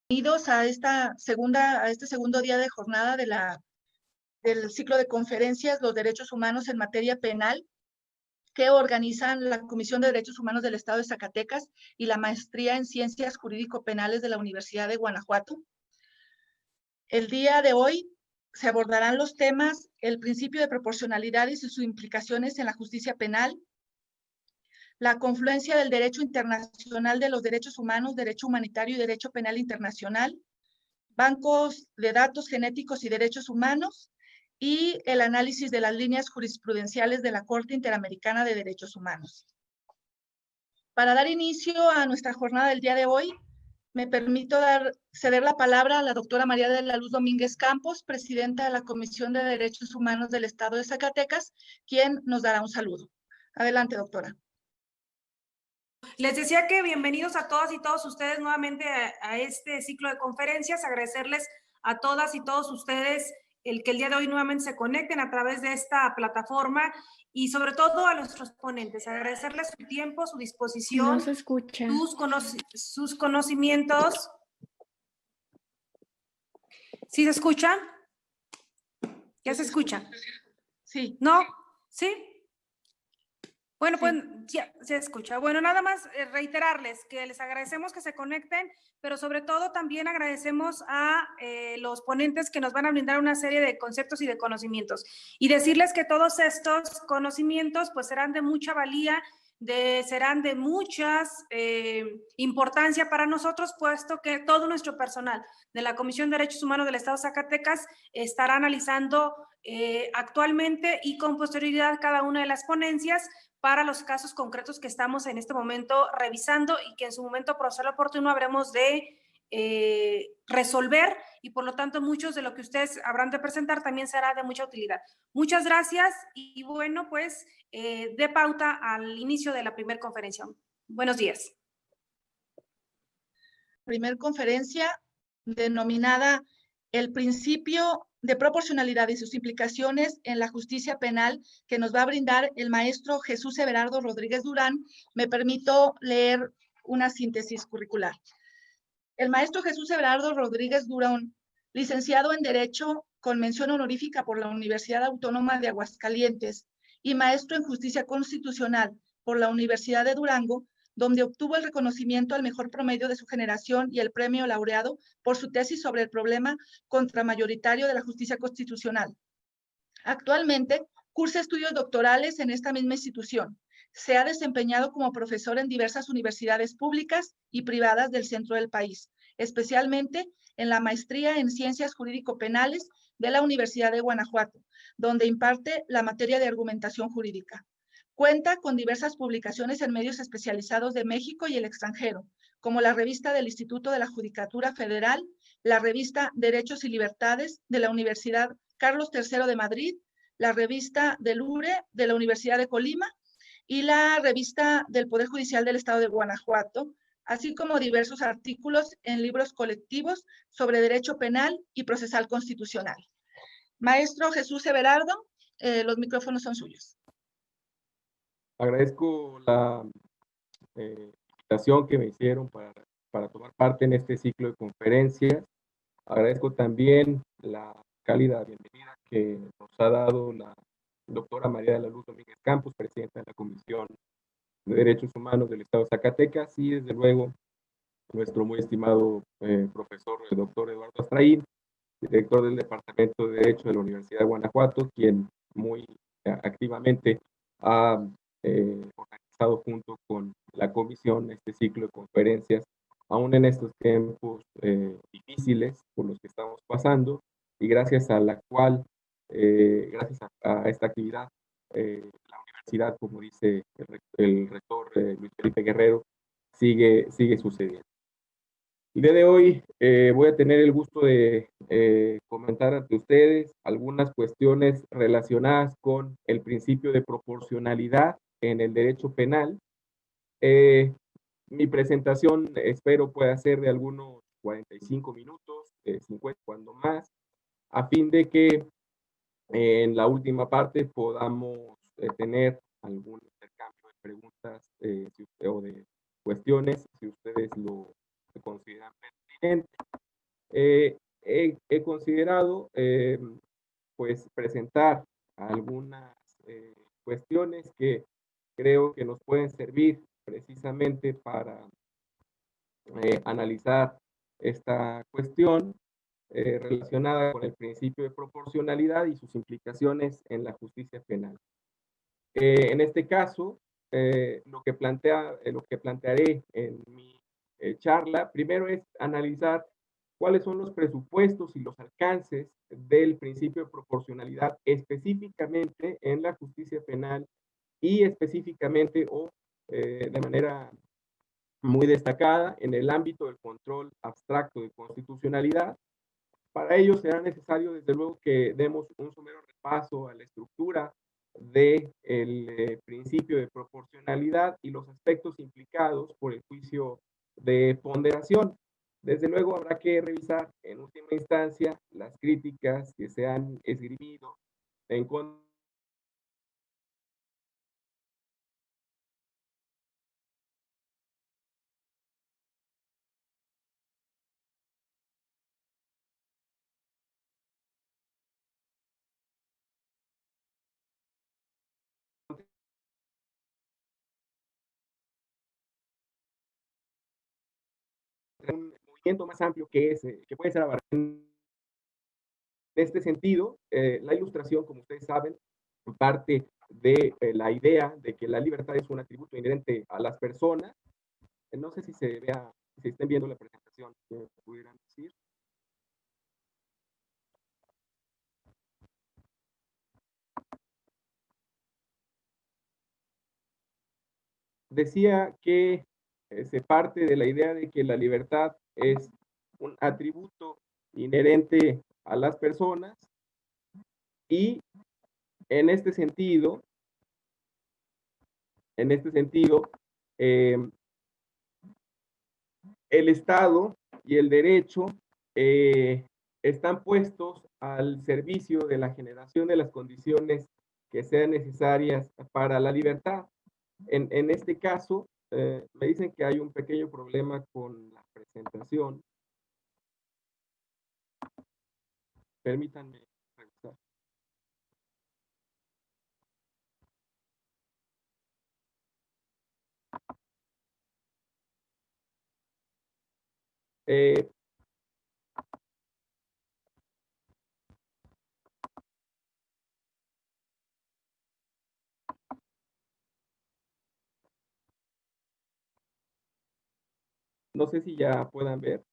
Bienvenidos a este segundo día de jornada del ciclo de conferencias Los Derechos Humanos en Materia Penal, que organizan la Comisión de Derechos Humanos del Estado de Zacatecas y la Maestría en Ciencias Jurídico-Penales de la Universidad de Guanajuato. El día de hoy se abordarán los temas: el principio de proporcionalidad y sus implicaciones en la justicia penal, la confluencia del derecho internacional de los derechos humanos, derecho humanitario y derecho penal internacional, bancos de datos genéticos y derechos humanos, y el análisis de las líneas jurisprudenciales de la Corte Interamericana de Derechos Humanos. Para dar inicio a nuestra jornada del día de hoy, me permito ceder la palabra a la doctora María de la Luz Domínguez Campos, presidenta de la Comisión de Derechos Humanos del Estado de Zacatecas, quien nos dará un saludo. Adelante, doctora. Les decía que bienvenidos a todas y todos ustedes nuevamente a este ciclo de conferencias. Agradecerles a todas y todos ustedes el que el día de hoy nuevamente se conecten a través de esta plataforma y sobre todo a nuestros ponentes. Agradecerles su tiempo, su disposición, no se escucha. sus conocimientos. ¿Sí se escucha? ¿Ya se escucha? Sí. ¿No? ¿Sí? Bueno, pues ya se escucha. Bueno, nada más reiterarles que les agradecemos que se conecten, pero sobre todo también agradecemos a los ponentes que nos van a brindar una serie de conceptos y de conocimientos. Y decirles que todos estos conocimientos pues serán de mucha valía, serán de muchas importancia para nosotros, puesto que todo nuestro personal de la Comisión de Derechos Humanos del Estado de Zacatecas estará analizando actualmente y con posterioridad cada una de las ponencias para los casos concretos que estamos en este momento revisando y que en su momento procesal oportuno habremos de resolver, y por lo tanto muchos de lo que ustedes habrán de presentar también será de mucha utilidad. Muchas gracias y bueno, pues de pauta al inicio de la primera conferencia. Buenos días. Primer conferencia denominada El principio de proporcionalidad y sus implicaciones en la justicia penal, que nos va a brindar el maestro Jesús Everardo Rodríguez Durán. Me permito leer una síntesis curricular. El maestro Jesús Everardo Rodríguez Durán, licenciado en Derecho con mención honorífica por la Universidad Autónoma de Aguascalientes y maestro en Justicia Constitucional por la Universidad de Durango, donde obtuvo el reconocimiento al mejor promedio de su generación y el premio laureado por su tesis sobre el problema contramayoritario de la justicia constitucional. Actualmente cursa estudios doctorales en esta misma institución. Se ha desempeñado como profesor en diversas universidades públicas y privadas del centro del país, especialmente en la maestría en Ciencias Jurídico-Penales de la Universidad de Guanajuato, donde imparte la materia de argumentación jurídica. Cuenta con diversas publicaciones en medios especializados de México y el extranjero, como la revista del Instituto de la Judicatura Federal, la revista Derechos y Libertades de la Universidad Carlos III de Madrid, la revista del URE de la Universidad de Colima y la revista del Poder Judicial del Estado de Guanajuato, así como diversos artículos en libros colectivos sobre derecho penal y procesal constitucional. Maestro Jesús Everardo, los micrófonos son suyos. Agradezco la invitación que me hicieron para tomar parte en este ciclo de conferencias. Agradezco también la cálida bienvenida que nos ha dado la doctora María de la Luz Domínguez Campos, presidenta de la Comisión de Derechos Humanos del Estado de Zacatecas, y desde luego nuestro muy estimado profesor, el doctor Eduardo Astraín, director del Departamento de Derecho de la Universidad de Guanajuato, quien muy activamente ha organizado junto con la comisión este ciclo de conferencias, aún en estos tiempos difíciles por los que estamos pasando, y gracias a la cual, gracias a esta actividad, la universidad, como dice el rector Luis Felipe Guerrero, sigue sucediendo. El día de hoy voy a tener el gusto de comentar ante ustedes algunas cuestiones relacionadas con el principio de proporcionalidad en el derecho penal. Mi presentación espero pueda ser de algunos 45 minutos, 50 cuando más, a fin de que en la última parte podamos tener algún intercambio de preguntas o de cuestiones, si ustedes lo consideran pertinente. He considerado pues presentar algunas cuestiones que creo que nos pueden servir precisamente para analizar esta cuestión relacionada con el principio de proporcionalidad y sus implicaciones en la justicia penal. En este caso, lo que plantearé en mi charla, primero es analizar cuáles son los presupuestos y los alcances del principio de proporcionalidad específicamente en la justicia penal y específicamente o de manera muy destacada en el ámbito del control abstracto de constitucionalidad. Para ello será necesario, desde luego, que demos un somero repaso a la estructura del principio de proporcionalidad y los aspectos implicados por el juicio de ponderación. Desde luego, habrá que revisar en última instancia las críticas que se han esgrimido en contra un movimiento más amplio que puede ser abarcado. En este sentido, la ilustración, como ustedes saben, parte de la idea de que la libertad es un atributo inherente a las personas. No sé si se vea, si estén viendo la presentación, que pudieran decir. Decía que se parte de la idea de que la libertad es un atributo inherente a las personas y en este sentido, el Estado y el derecho están puestos al servicio de la generación de las condiciones que sean necesarias para la libertad. En este caso, me dicen que hay un pequeño problema con la presentación. Permítanme revisar. No sé si ya puedan ver.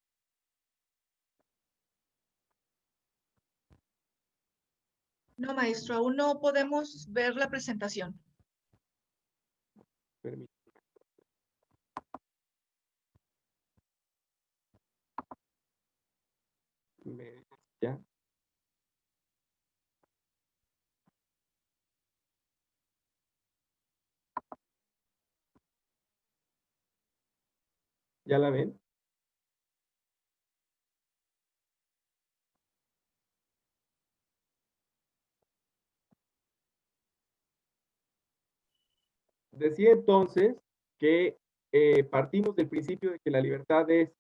No, maestro, aún no podemos ver la presentación. Permítanme. ¿Ya? ¿Ya la ven? Decía entonces que partimos del principio de que la libertad es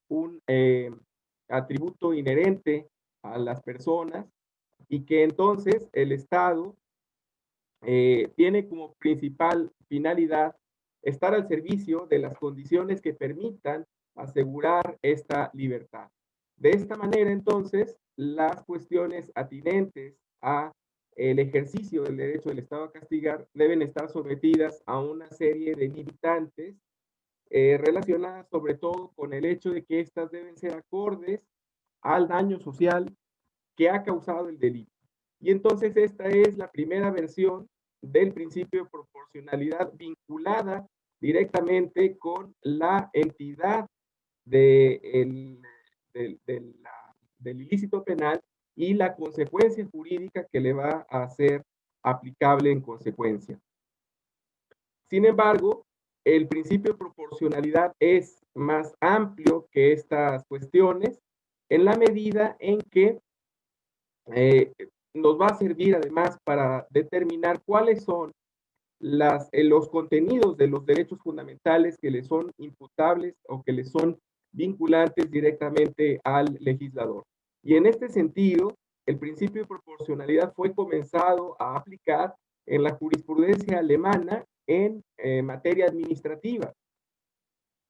un atributo inherente a las personas y que entonces el Estado tiene como principal finalidad estar al servicio de las condiciones que permitan asegurar esta libertad. De esta manera, entonces, las cuestiones atinentes a el ejercicio del derecho del Estado a castigar deben estar sometidas a una serie de limitantes relacionadas sobre todo con el hecho de que éstas deben ser acordes al daño social que ha causado el delito. Y entonces esta es la primera versión del principio de proporcionalidad vinculada directamente con la entidad del ilícito penal y la consecuencia jurídica que le va a ser aplicable en consecuencia. Sin embargo, el principio de proporcionalidad es más amplio que estas cuestiones en la medida en que nos va a servir además para determinar cuáles son los contenidos de los derechos fundamentales que les son imputables o que les son vinculantes directamente al legislador. Y en este sentido, el principio de proporcionalidad fue comenzado a aplicar en la jurisprudencia alemana en materia administrativa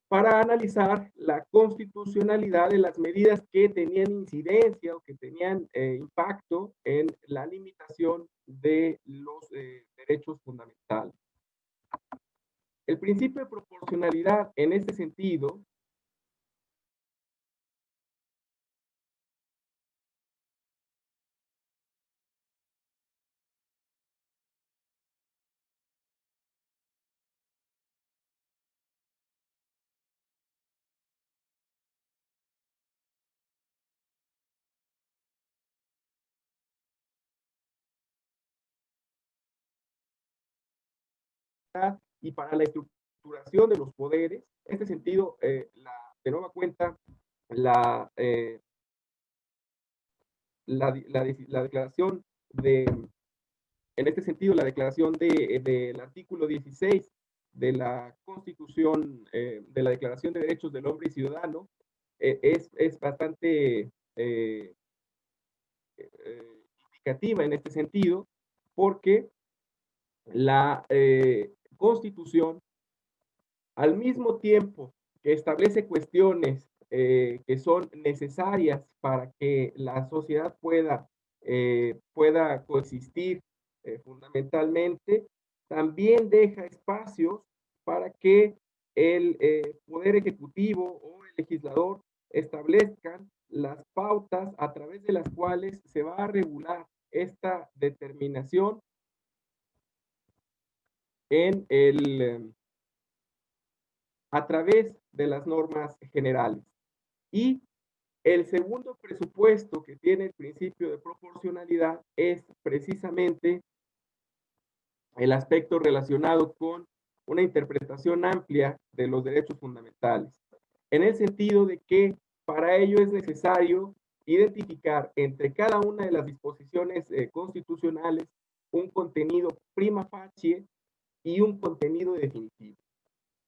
para analizar la constitucionalidad de las medidas que tenían incidencia o que tenían impacto en la limitación de los derechos fundamentales. El principio de proporcionalidad en este sentido y para la estructuración de los poderes. En este sentido, de nueva cuenta, la declaración de, en este sentido, la declaración del artículo 16 de la Constitución, de la Declaración de Derechos del Hombre y Ciudadano, es bastante indicativa en este sentido, porque la Constitución, al mismo tiempo que establece cuestiones que son necesarias para que la sociedad pueda coexistir fundamentalmente, también deja espacios para que el Poder Ejecutivo o el legislador establezcan las pautas a través de las cuales se va a regular esta determinación en a través de las normas generales. Y el segundo presupuesto que tiene el principio de proporcionalidad es precisamente el aspecto relacionado con una interpretación amplia de los derechos fundamentales, en el sentido de que para ello es necesario identificar entre cada una de las disposiciones constitucionales un contenido prima facie y un contenido definitivo.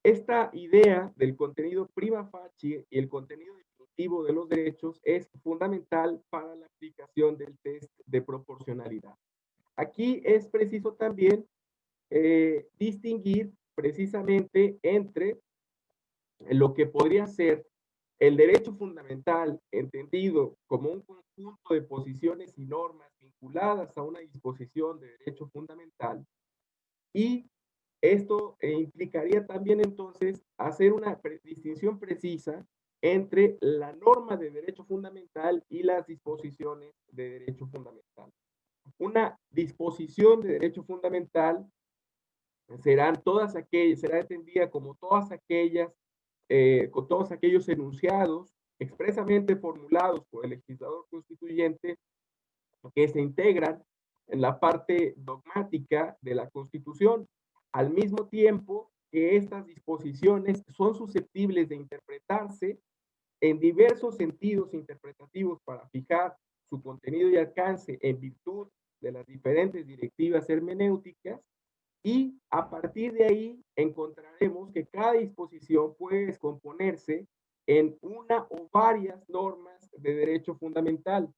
Esta idea del contenido prima facie y el contenido definitivo de los derechos es fundamental para la aplicación del test de proporcionalidad. Aquí es preciso también distinguir precisamente entre lo que podría ser el derecho fundamental, entendido como un conjunto de posiciones y normas vinculadas a una disposición de derecho fundamental, y esto implicaría también entonces hacer una distinción precisa entre la norma de derecho fundamental y las disposiciones de derecho fundamental. Una disposición de derecho fundamental será entendida como con todos aquellos enunciados expresamente formulados por el legislador constituyente que se integran en la parte dogmática de la Constitución, al mismo tiempo que estas disposiciones son susceptibles de interpretarse en diversos sentidos interpretativos para fijar su contenido y alcance en virtud de las diferentes directivas hermenéuticas, y a partir de ahí encontraremos que cada disposición puede descomponerse en una o varias normas de derecho fundamental.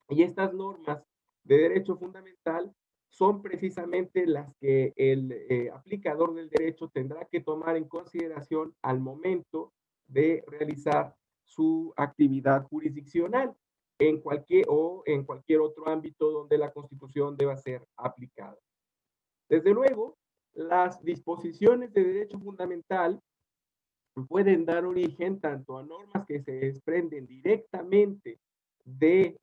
Y estas normas de derecho fundamental son precisamente las que el aplicador del derecho tendrá que tomar en consideración al momento de realizar su actividad jurisdiccional en cualquier otro ámbito donde la Constitución deba ser aplicada. Desde luego, las disposiciones de derecho fundamental pueden dar origen tanto a normas que se desprenden directamente de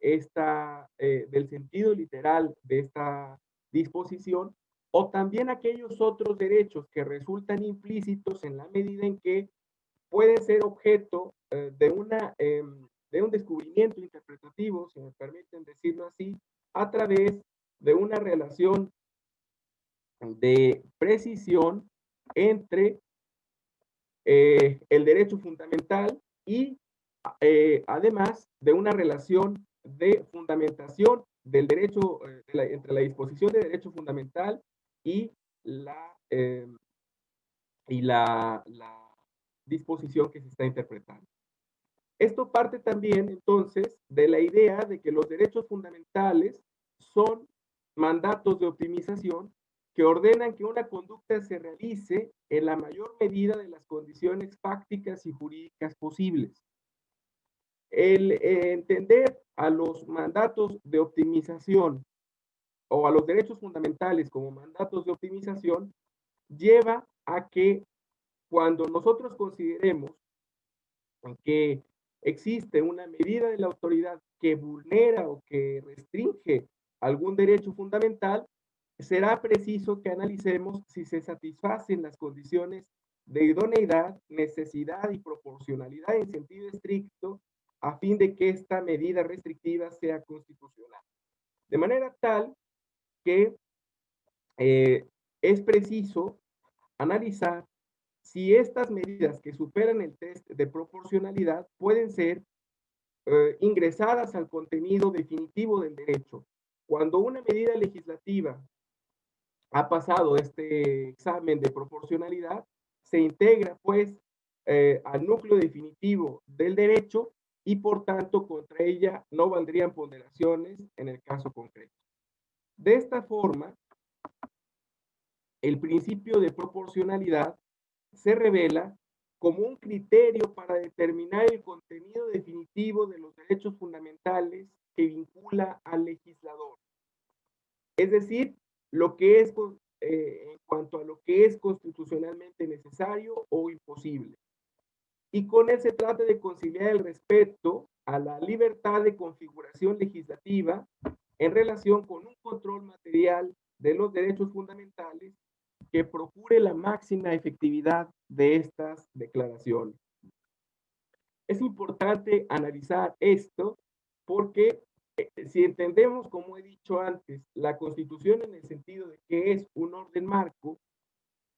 del sentido literal de esta disposición, o también aquellos otros derechos que resultan implícitos en la medida en que pueden ser objeto de un descubrimiento interpretativo, si me permiten decirlo así, a través de una relación de precisión entre el derecho fundamental y además de una relación de fundamentación del derecho, entre la disposición de derecho fundamental y la disposición que se está interpretando. Esto parte también, entonces, de la idea de que los derechos fundamentales son mandatos de optimización que ordenan que una conducta se realice en la mayor medida de las condiciones fácticas y jurídicas posibles. El entender a los mandatos de optimización o a los derechos fundamentales como mandatos de optimización lleva a que cuando nosotros consideremos que existe una medida de la autoridad que vulnera o que restringe algún derecho fundamental, será preciso que analicemos si se satisfacen las condiciones de idoneidad, necesidad y proporcionalidad en sentido estricto a fin de que esta medida restrictiva sea constitucional. De manera tal que es preciso analizar si estas medidas que superan el test de proporcionalidad pueden ser ingresadas al contenido definitivo del derecho. Cuando una medida legislativa ha pasado este examen de proporcionalidad, se integra pues al núcleo definitivo del derecho y por tanto contra ella no valdrían ponderaciones en el caso concreto. De esta forma, el principio de proporcionalidad se revela como un criterio para determinar el contenido definitivo de los derechos fundamentales que vincula al legislador. Es decir, lo que es en cuanto a lo que es constitucionalmente necesario o imposible. Y con él se trata de conciliar el respeto a la libertad de configuración legislativa en relación con un control material de los derechos fundamentales que procure la máxima efectividad de estas declaraciones. Es importante analizar esto porque si entendemos, como he dicho antes, la Constitución en el sentido de que es un orden marco,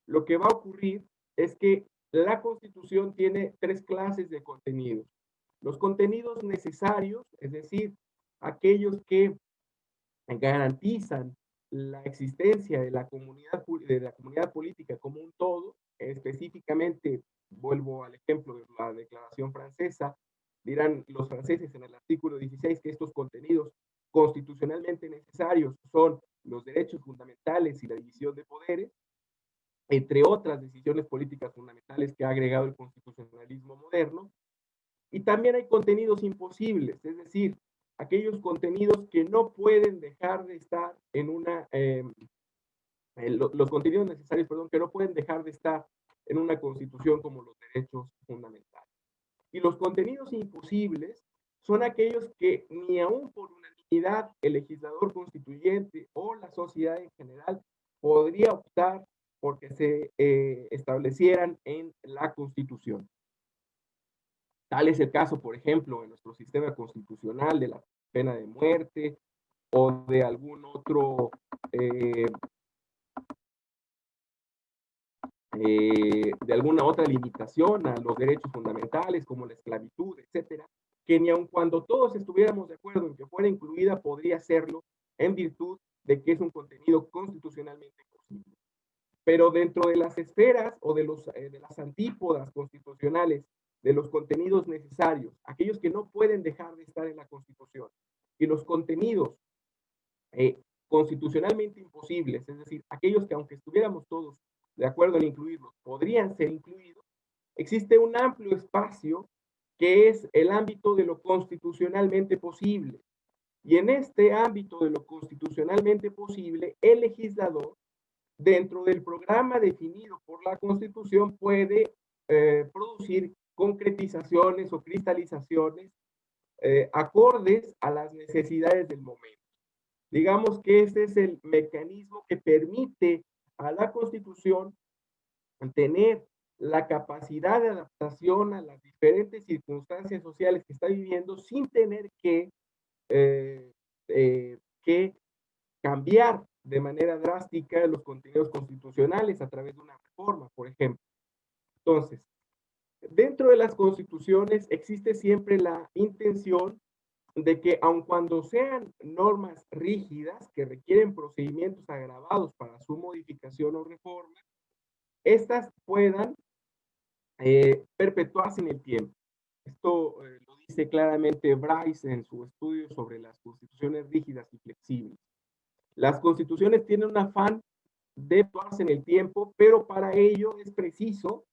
lo que va a ocurrir es que la Constitución tiene tres clases de contenidos. Los contenidos necesarios, es decir, aquellos que garantizan la existencia de la comunidad política como un todo, específicamente, vuelvo al ejemplo de la Declaración Francesa, dirán los franceses en el artículo 16 que estos contenidos constitucionalmente necesarios son los derechos fundamentales y la división de poderes, entre otras decisiones políticas fundamentales que ha agregado el constitucionalismo moderno. Y también hay contenidos imposibles, es decir, aquellos contenidos que no pueden dejar de estar en una, los contenidos necesarios, perdón, que no pueden dejar de estar en una constitución como los derechos fundamentales. Y los contenidos imposibles son aquellos que ni aún por unanimidad el legislador constituyente o la sociedad en general podría optar porque se establecieran en la Constitución. Tal es el caso, por ejemplo, en nuestro sistema constitucional de la pena de muerte o de algún otro de alguna otra limitación a los derechos fundamentales como la esclavitud, etcétera, que ni aun cuando todos estuviéramos de acuerdo en que fuera incluida, podría hacerlo en virtud de que es un contenido constitucionalmente posible. Pero dentro de las esferas o de las antípodas constitucionales de los contenidos necesarios, aquellos que no pueden dejar de estar en la Constitución, y los contenidos constitucionalmente imposibles, es decir, aquellos que aunque estuviéramos todos de acuerdo en incluirlos, podrían ser incluidos, existe un amplio espacio que es el ámbito de lo constitucionalmente posible. Y en este ámbito de lo constitucionalmente posible, el legislador, dentro del programa definido por la Constitución, puede producir concretizaciones o cristalizaciones acordes a las necesidades del momento. Digamos que ese es el mecanismo que permite a la Constitución tener la capacidad de adaptación a las diferentes circunstancias sociales que está viviendo sin tener que cambiar de manera drástica los contenidos constitucionales a través de una reforma, por ejemplo. Entonces, dentro de las constituciones existe siempre la intención de que aun cuando sean normas rígidas que requieren procedimientos agravados para su modificación o reforma, estas puedan perpetuarse en el tiempo. Esto lo dice claramente Bryce en su estudio sobre las constituciones rígidas y flexibles. Las constituciones tienen un afán de actuarse en el tiempo, pero para ello es preciso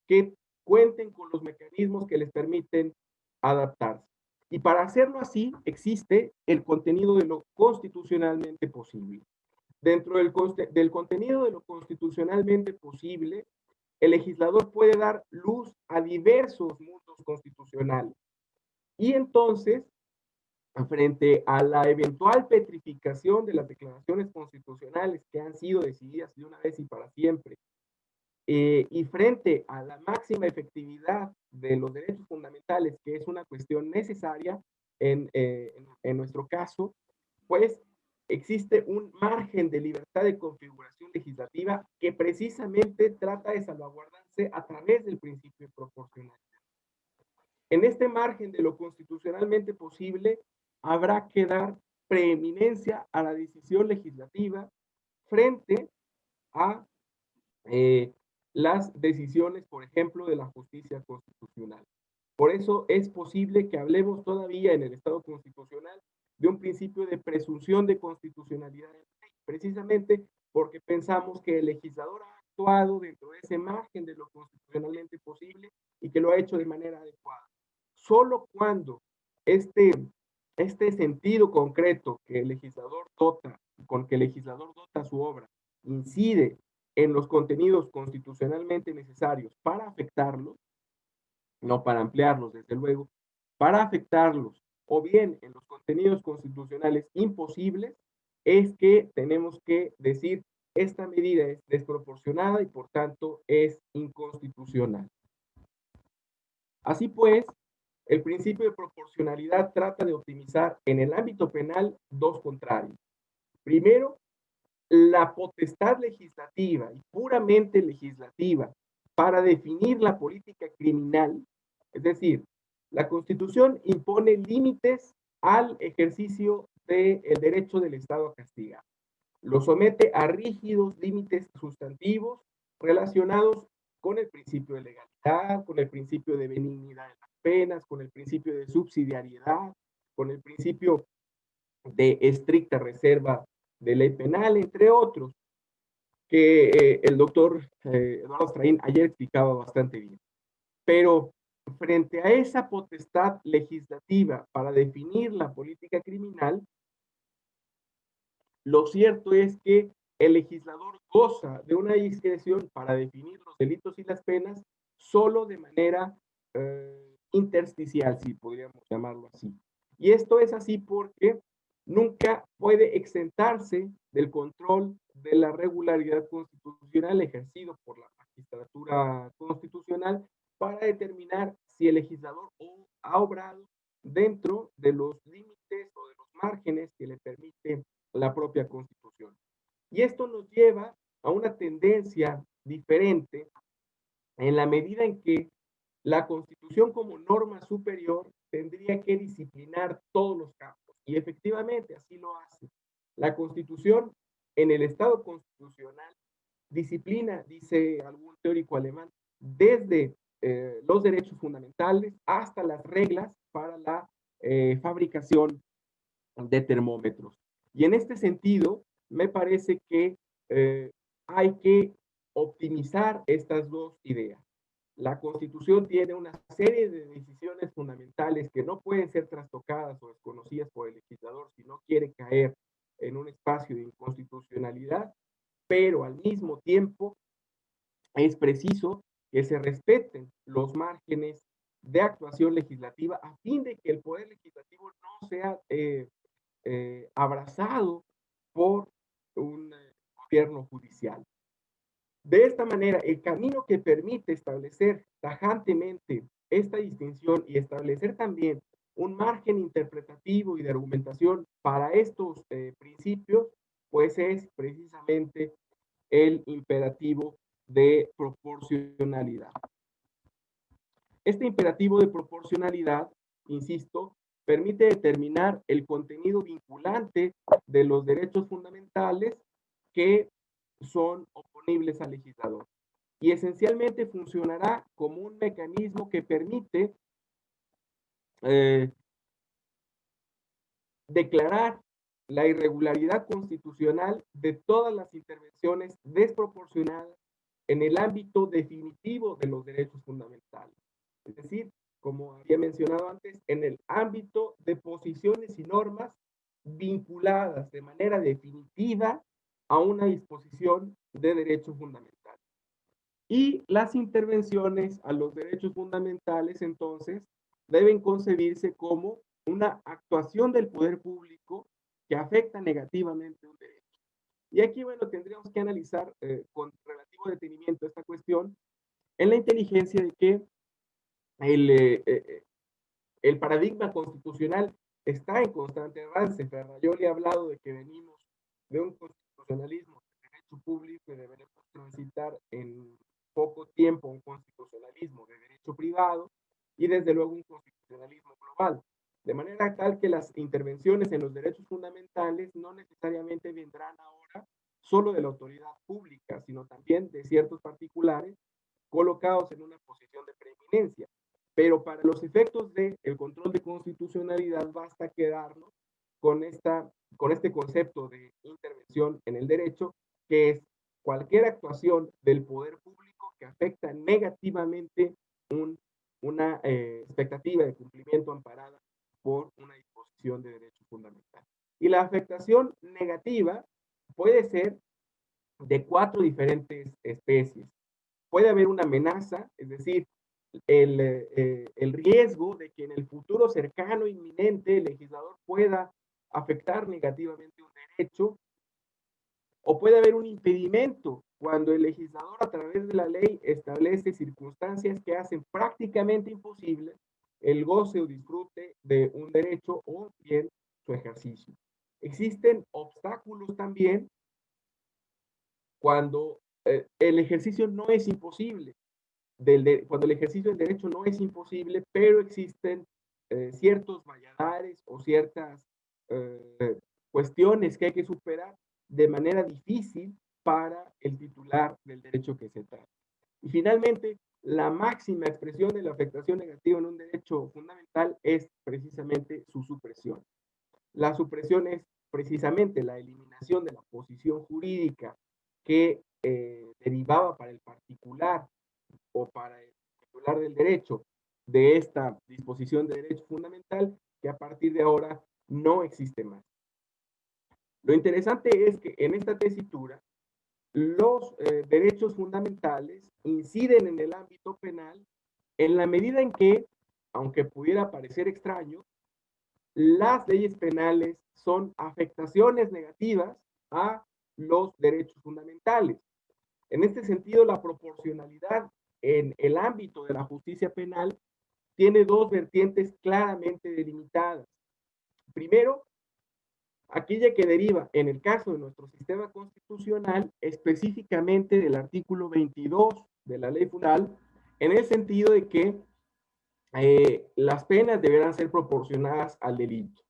que cuenten con los mecanismos que les permiten adaptarse. Y para hacerlo así, existe el contenido de lo constitucionalmente posible. Dentro del contenido de lo constitucionalmente posible, el legislador puede dar luz a diversos mundos constitucionales. Y entonces, frente a la eventual petrificación de las declaraciones constitucionales que han sido decididas de una vez y para siempre, y frente a la máxima efectividad de los derechos fundamentales, que es una cuestión necesaria en nuestro caso, pues existe un margen de libertad de configuración legislativa que precisamente trata de salvaguardarse a través del principio de proporcionalidad. En este margen de lo constitucionalmente posible, habrá que dar preeminencia a la decisión legislativa frente a las decisiones, por ejemplo, de la justicia constitucional. Por eso es posible que hablemos todavía en el Estado constitucional de un principio de presunción de constitucionalidad, precisamente porque pensamos que el legislador ha actuado dentro de ese margen de lo constitucionalmente posible y que lo ha hecho de manera adecuada. Solo cuando este sentido concreto que el legislador dota, con que el legislador dota su obra, incide en los contenidos constitucionalmente necesarios para afectarlos, no para ampliarlos, desde luego, para afectarlos, o bien en los contenidos constitucionales imposibles, es que tenemos que decir, esta medida es desproporcionada y por tanto es inconstitucional. Así pues, el principio de proporcionalidad trata de optimizar en el ámbito penal dos contrarios. Primero, la potestad legislativa y puramente legislativa para definir la política criminal, es decir, la Constitución impone límites al ejercicio del derecho del Estado a castigar. Lo somete a rígidos límites sustantivos relacionados con el principio de legalidad, con el principio de benignidad de las penas, con el principio de subsidiariedad, con el principio de estricta reserva de ley penal, entre otros, que el doctor Eduardo Straín ayer explicaba bastante bien. Pero frente a esa potestad legislativa para definir la política criminal, lo cierto es que el legislador goza de una discreción para definir los delitos y las penas solo de manera intersticial, si podríamos llamarlo así. Y esto es así porque nunca puede exentarse del control de la regularidad constitucional ejercido por la magistratura constitucional para determinar si el legislador ha obrado dentro de los límites o de los márgenes que le permite la propia Constitución. Y esto nos lleva a una tendencia diferente en la medida en que la Constitución como norma superior tendría que disciplinar todos los campos. Y efectivamente así lo hace. La Constitución en el Estado constitucional disciplina, dice algún teórico alemán, desde los derechos fundamentales hasta las reglas para la fabricación de termómetros. Y en este sentido, me parece que hay que optimizar estas dos ideas. La Constitución tiene una serie de decisiones fundamentales que no pueden ser trastocadas o desconocidas por el legislador si no quiere caer en un espacio de inconstitucionalidad, pero al mismo tiempo es preciso que se respeten los márgenes de actuación legislativa a fin de que el poder legislativo no sea abrazado por un gobierno judicial. De esta manera, el camino que permite establecer tajantemente esta distinción y establecer también un margen interpretativo y de argumentación para estos principios, pues es precisamente el imperativo de proporcionalidad. Este imperativo de proporcionalidad, insisto, permite determinar el contenido vinculante de los derechos fundamentales que son oponibles al legislador. Y esencialmente funcionará como un mecanismo que permite declarar la irregularidad constitucional de todas las intervenciones desproporcionadas en el ámbito definitivo de los derechos fundamentales. Es decir, como había mencionado antes, en el ámbito de posiciones y normas vinculadas de manera definitiva a una disposición de derecho fundamental. Y las intervenciones a los derechos fundamentales, entonces, deben concebirse como una actuación del poder público que afecta negativamente un derecho. Y aquí, bueno, tendríamos que analizar con relativo detenimiento esta cuestión en la inteligencia de que el paradigma constitucional está en constante avance. Ferrajoli ha hablado de que venimos de un constitucionalismo de derecho público y deberemos transitar en poco tiempo un constitucionalismo de derecho privado y desde luego un constitucionalismo global. De manera tal que las intervenciones en los derechos fundamentales no necesariamente vendrán ahora solo de la autoridad pública, sino también de ciertos particulares colocados en una posición de preeminencia. Pero para los efectos del control de constitucionalidad basta quedarnos con este concepto de intervención en el derecho, que es cualquier actuación del poder público que afecta negativamente una expectativa de cumplimiento amparada por una disposición de derecho fundamental. Y la afectación negativa puede ser de 4 diferentes especies. Puede haber una amenaza, es decir, el riesgo de que en el futuro cercano, inminente, el legislador pueda afectar negativamente un derecho, o puede haber un impedimento cuando el legislador a través de la ley establece circunstancias que hacen prácticamente imposible el goce o disfrute de un derecho o bien su ejercicio. Existen obstáculos también cuando el ejercicio no es imposible, cuando el ejercicio del derecho no es imposible, pero existen ciertos valladares o ciertas cuestiones que hay que superar de manera difícil para el titular del derecho que se trata. Y finalmente, la máxima expresión de la afectación negativa en un derecho fundamental es precisamente su supresión. La supresión es precisamente la eliminación de la posición jurídica que derivaba para el particular o para el titular del derecho de esta disposición de derecho fundamental, que a partir de ahora no existe más. Lo interesante es que en esta tesitura los derechos fundamentales inciden en el ámbito penal en la medida en que, aunque pudiera parecer extraño, las leyes penales son afectaciones negativas a los derechos fundamentales. En este sentido, la proporcionalidad en el ámbito de la justicia penal tiene 2 vertientes claramente delimitadas. Primero, aquella que deriva, en el caso de nuestro sistema constitucional, específicamente del artículo 22 de la ley fundamental, en el sentido de que las penas deberán ser proporcionadas al delito.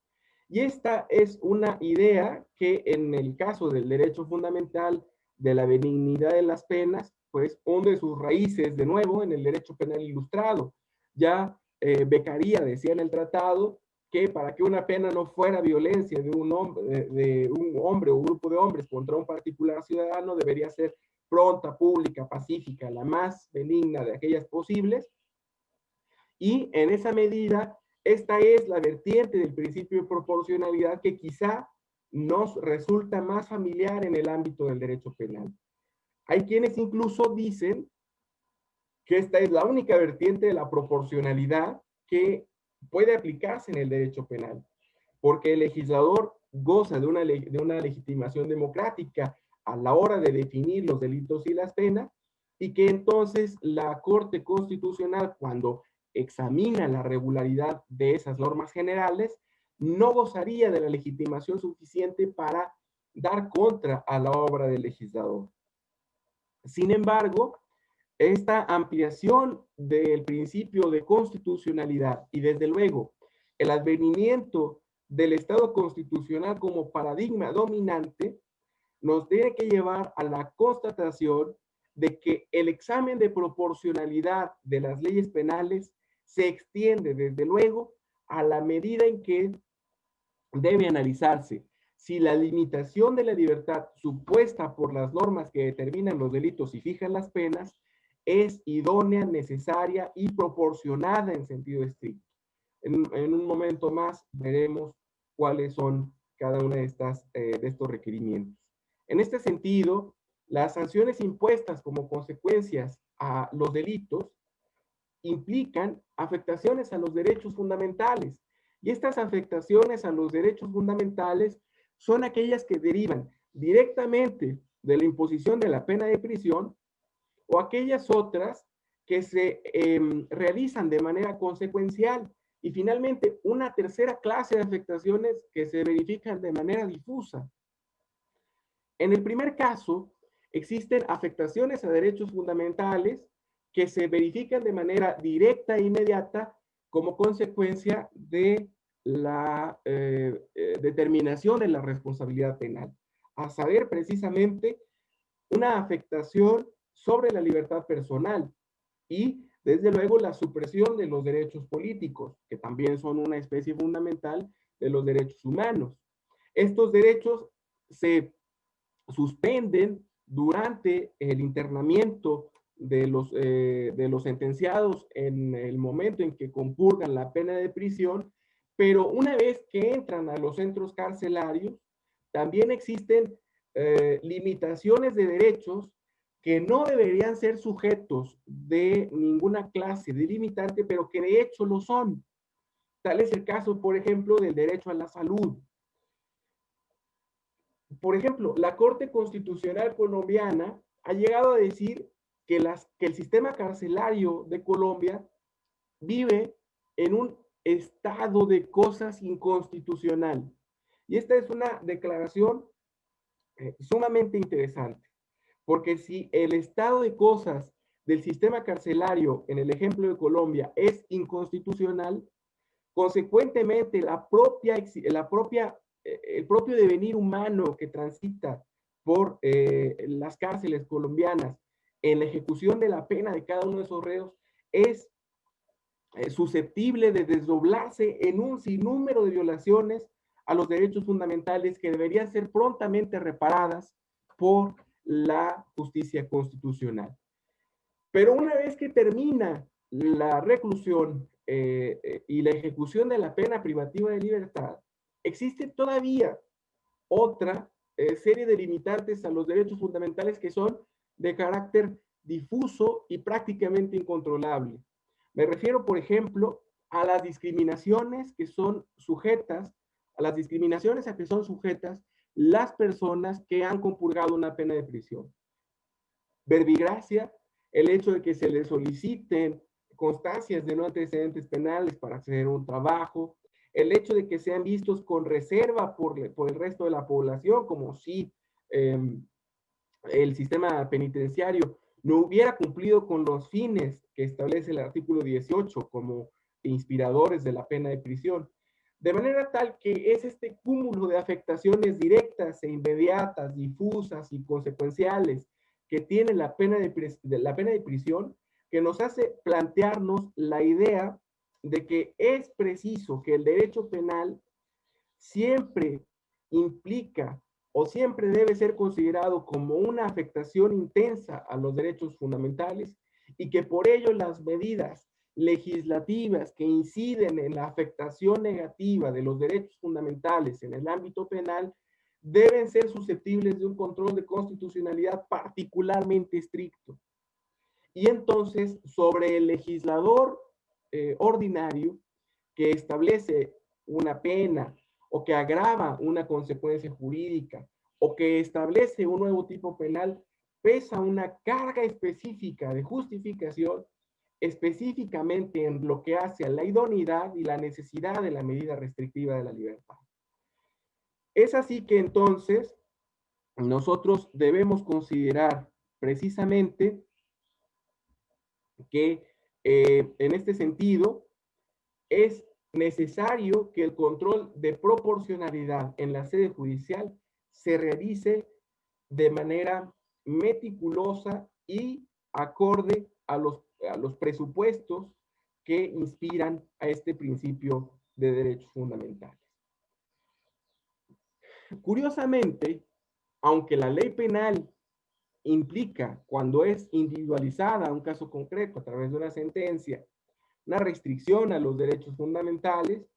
Y esta es una idea que en el caso del derecho fundamental de la benignidad de las penas, pues hunde sus raíces de nuevo en el derecho penal ilustrado. Ya Beccaria decía en el tratado que para que una pena no fuera violencia de un hombre o grupo de hombres contra un particular ciudadano, debería ser pronta, pública, pacífica, la más benigna de aquellas posibles. Y en esa medida, esta es la vertiente del principio de proporcionalidad que quizá nos resulta más familiar en el ámbito del derecho penal. Hay quienes incluso dicen que esta es la única vertiente de la proporcionalidad que puede aplicarse en el derecho penal, porque el legislador goza de una legitimación democrática a la hora de definir los delitos y las penas, y que entonces la Corte Constitucional, cuando examina la regularidad de esas normas generales, no gozaría de la legitimación suficiente para dar contra a la obra del legislador. Sin embargo, esta ampliación del principio de constitucionalidad y desde luego el advenimiento del Estado constitucional como paradigma dominante nos tiene que llevar a la constatación de que el examen de proporcionalidad de las leyes penales se extiende desde luego a la medida en que debe analizarse si la limitación de la libertad supuesta por las normas que determinan los delitos y fijan las penas es idónea, necesaria y proporcionada en sentido estricto. En un momento más veremos cuáles son cada una de estos requerimientos. En este sentido, las sanciones impuestas como consecuencias a los delitos implican afectaciones a los derechos fundamentales. Y estas afectaciones a los derechos fundamentales son aquellas que derivan directamente de la imposición de la pena de prisión o aquellas otras que se realizan de manera consecuencial. Y finalmente, una tercera clase de afectaciones que se verifican de manera difusa. En el primer caso, existen afectaciones a derechos fundamentales que se verifican de manera directa e inmediata como consecuencia de la determinación de la responsabilidad penal, a saber, precisamente, una afectación sobre la libertad personal y, desde luego, la supresión de los derechos políticos, que también son una especie fundamental de los derechos humanos. Estos derechos se suspenden durante el internamiento de los sentenciados en el momento en que compurgan la pena de prisión, pero una vez que entran a los centros carcelarios, también existen limitaciones de derechos que no deberían ser sujetos de ninguna clase de limitante, pero que de hecho lo son. Tal es el caso, por ejemplo, del derecho a la salud. Por ejemplo, la Corte Constitucional colombiana ha llegado a decir que el sistema carcelario de Colombia vive en un estado de cosas inconstitucional. Y esta es una declaración sumamente interesante, porque si el estado de cosas del sistema carcelario, en el ejemplo de Colombia, es inconstitucional, consecuentemente el propio devenir humano que transita por las cárceles colombianas en la ejecución de la pena de cada uno de esos reos es susceptible de desdoblarse en un sinnúmero de violaciones a los derechos fundamentales que deberían ser prontamente reparadas por la justicia constitucional. Pero una vez que termina la reclusión y la ejecución de la pena privativa de libertad, existe todavía otra serie de limitantes a los derechos fundamentales que son de carácter difuso y prácticamente incontrolable. Me refiero, por ejemplo, a las discriminaciones que son sujetas, a las discriminaciones a que son sujetas las personas que han compurgado una pena de prisión. Verbigracia, el hecho de que se les soliciten constancias de no antecedentes penales para acceder a un trabajo, el hecho de que sean vistos con reserva por el resto de la población, como si el sistema penitenciario no hubiera cumplido con los fines que establece el artículo 18 como inspiradores de la pena de prisión. De manera tal que es este cúmulo de afectaciones directas e inmediatas, difusas y consecuenciales que tiene la pena de prisión, que nos hace plantearnos la idea de que es preciso que el derecho penal siempre implica o siempre debe ser considerado como una afectación intensa a los derechos fundamentales y que por ello las medidas legislativas que inciden en la afectación negativa de los derechos fundamentales en el ámbito penal deben ser susceptibles de un control de constitucionalidad particularmente estricto. Y entonces, sobre el legislador ordinario que establece una pena o que agrava una consecuencia jurídica o que establece un nuevo tipo penal, pesa una carga específica de justificación específicamente en lo que hace a la idoneidad y la necesidad de la medida restrictiva de la libertad. Es así que entonces nosotros debemos considerar precisamente que en este sentido es necesario que el control de proporcionalidad en la sede judicial se realice de manera meticulosa y acorde a los presupuestos que inspiran a este principio de derechos fundamentales. Curiosamente, aunque la ley penal implica, cuando es individualizada un caso concreto a través de una sentencia, una restricción a los derechos fundamentales,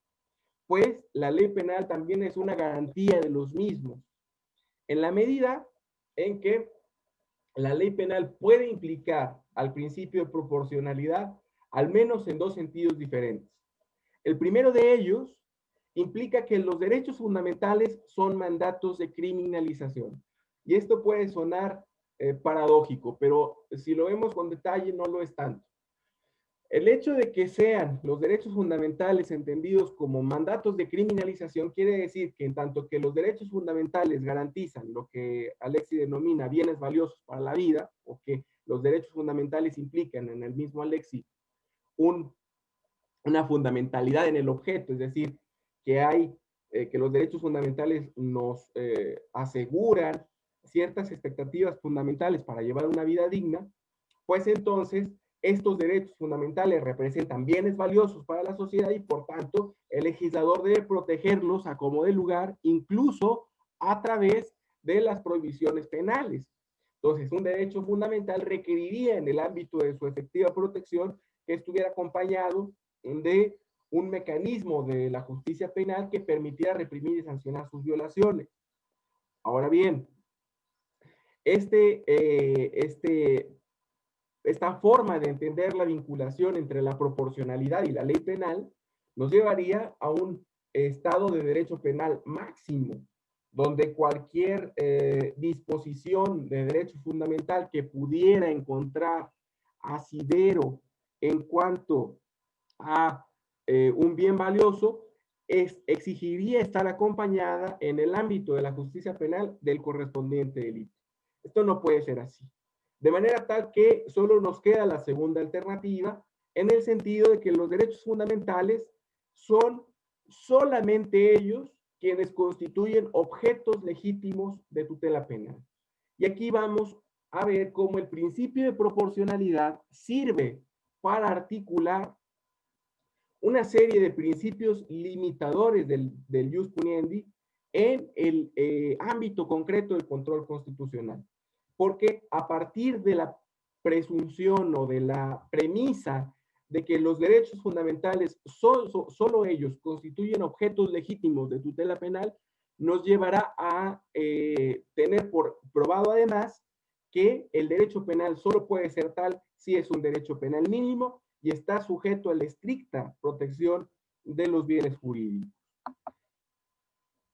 pues la ley penal también es una garantía de los mismos, en la medida en que la ley penal puede implicar al principio de proporcionalidad, al menos en dos sentidos diferentes. El primero de ellos implica que los derechos fundamentales son mandatos de criminalización. Y esto puede sonar paradójico, pero si lo vemos con detalle no lo es tanto. El hecho de que sean los derechos fundamentales entendidos como mandatos de criminalización quiere decir que en tanto que los derechos fundamentales garantizan lo que Alexis denomina bienes valiosos para la vida, o que los derechos fundamentales implican en el mismo Alexis una fundamentalidad en el objeto, es decir, que que los derechos fundamentales nos aseguran ciertas expectativas fundamentales para llevar una vida digna, pues entonces estos derechos fundamentales representan bienes valiosos para la sociedad y por tanto el legislador debe protegerlos a como de lugar, incluso a través de las prohibiciones penales. Entonces, un derecho fundamental requeriría en el ámbito de su efectiva protección que estuviera acompañado de un mecanismo de la justicia penal que permitiera reprimir y sancionar sus violaciones. Ahora bien, esta forma de entender la vinculación entre la proporcionalidad y la ley penal nos llevaría a un estado de derecho penal máximo, donde cualquier disposición de derecho fundamental que pudiera encontrar asidero en cuanto a un bien valioso exigiría estar acompañada en el ámbito de la justicia penal del correspondiente delito. Esto no puede ser así. De manera tal que solo nos queda la segunda alternativa en el sentido de que los derechos fundamentales son solamente ellos quienes constituyen objetos legítimos de tutela penal. Y aquí vamos a ver cómo el principio de proporcionalidad sirve para articular una serie de principios limitadores del jus puniendi en el ámbito concreto del control constitucional. Porque a partir de la presunción o de la premisa de que los derechos fundamentales solo ellos constituyen objetos legítimos de tutela penal, nos llevará a tener por probado además que el derecho penal solo puede ser tal si es un derecho penal mínimo y está sujeto a la estricta protección de los bienes jurídicos.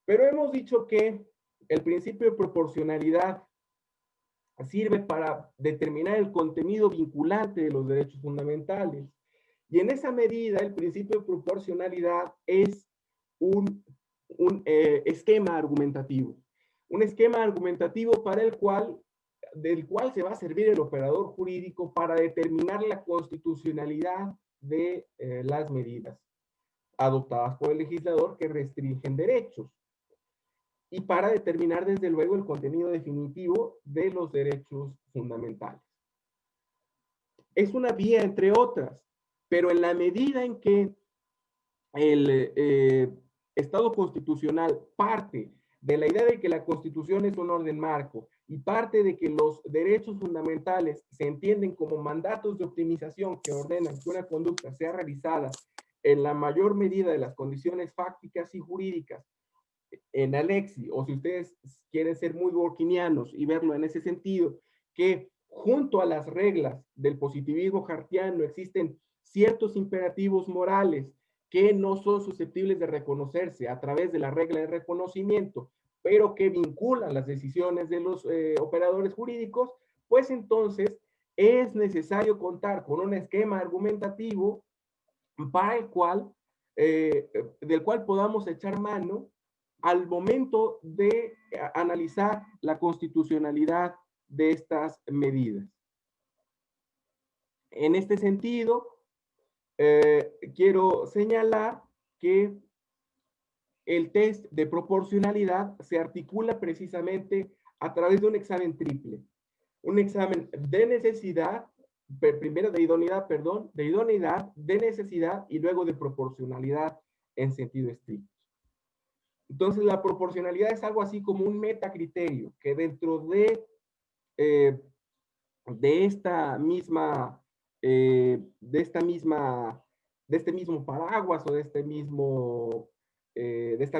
Pero hemos dicho que el principio de proporcionalidad sirve para determinar el contenido vinculante de los derechos fundamentales. Y en esa medida, el principio de proporcionalidad es un esquema argumentativo. Un esquema argumentativo del cual se va a servir el operador jurídico para determinar la constitucionalidad de las medidas adoptadas por el legislador que restringen derechos y para determinar desde luego el contenido definitivo de los derechos fundamentales. Es una vía entre otras, pero en la medida en que el Estado constitucional parte de la idea de que la Constitución es un orden marco y parte de que los derechos fundamentales se entienden como mandatos de optimización que ordenan que una conducta sea realizada en la mayor medida de las condiciones fácticas y jurídicas en Alexis, o si ustedes quieren ser muy borquinianos y verlo en ese sentido, que junto a las reglas del positivismo hartiano existen ciertos imperativos morales que no son susceptibles de reconocerse a través de la regla de reconocimiento, pero que vinculan las decisiones de los operadores jurídicos, pues entonces es necesario contar con un esquema argumentativo para del cual podamos echar mano al momento de analizar la constitucionalidad de estas medidas. En este sentido, quiero señalar que el test de proporcionalidad se articula precisamente a través de un examen triple. Un examen de necesidad, primero de idoneidad, de necesidad y luego de proporcionalidad en sentido estricto. Entonces, la proporcionalidad es algo así como un metacriterio que dentro de este mismo paraguas o de esta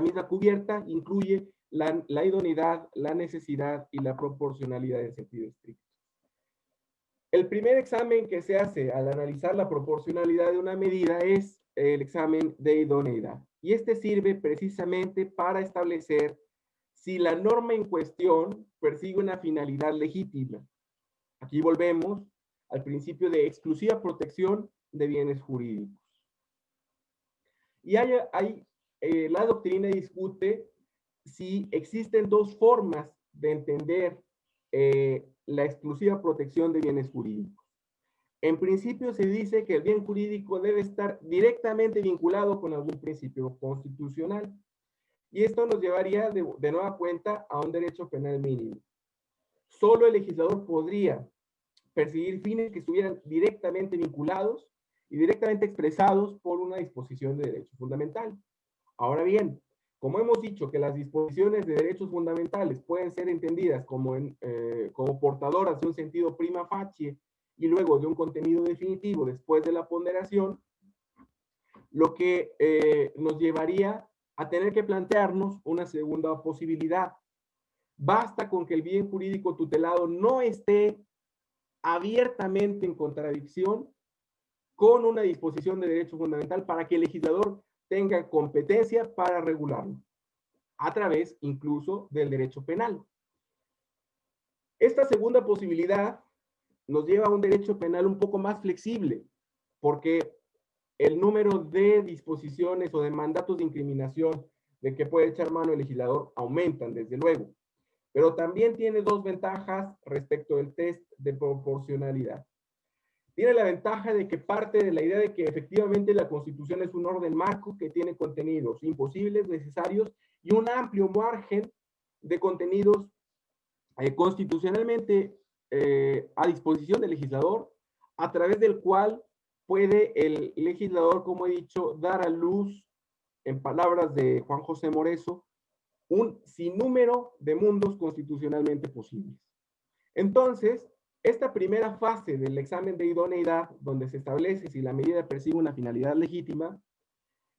misma cubierta incluye la idoneidad, la necesidad y la proporcionalidad en sentido estricto. El primer examen que se hace al analizar la proporcionalidad de una medida es el examen de idoneidad. Y este sirve precisamente para establecer si la norma en cuestión persigue una finalidad legítima. Aquí volvemos al principio de exclusiva protección de bienes jurídicos. Y la doctrina discute si existen dos formas de entender la exclusiva protección de bienes jurídicos. En principio se dice que el bien jurídico debe estar directamente vinculado con algún principio constitucional. Y esto nos llevaría de nueva cuenta a un derecho penal mínimo. Solo el legislador podría perseguir fines que estuvieran directamente vinculados y directamente expresados por una disposición de derecho fundamental. Ahora bien, como hemos dicho que las disposiciones de derechos fundamentales pueden ser entendidas como portadoras de un sentido prima facie y luego de un contenido definitivo después de la ponderación, lo que nos llevaría a tener que plantearnos una segunda posibilidad. Basta con que el bien jurídico tutelado no esté abiertamente en contradicción con una disposición de derecho fundamental para que el legislador tenga competencia para regularlo, a través incluso del derecho penal. Esta segunda posibilidad nos lleva a un derecho penal un poco más flexible, porque el número de disposiciones o de mandatos de incriminación de que puede echar mano el legislador aumentan, desde luego, pero también tiene dos ventajas respecto del test de proporcionalidad. Tiene la ventaja de que parte de la idea de que efectivamente la Constitución es un orden marco que tiene contenidos imposibles, necesarios y un amplio margen de contenidos constitucionalmente a disposición del legislador, a través del cual puede el legislador, como he dicho, dar a luz, en palabras de Juan José Moreso, un sinnúmero de mundos constitucionalmente posibles. Entonces, esta primera fase del examen de idoneidad, donde se establece si la medida persigue una finalidad legítima,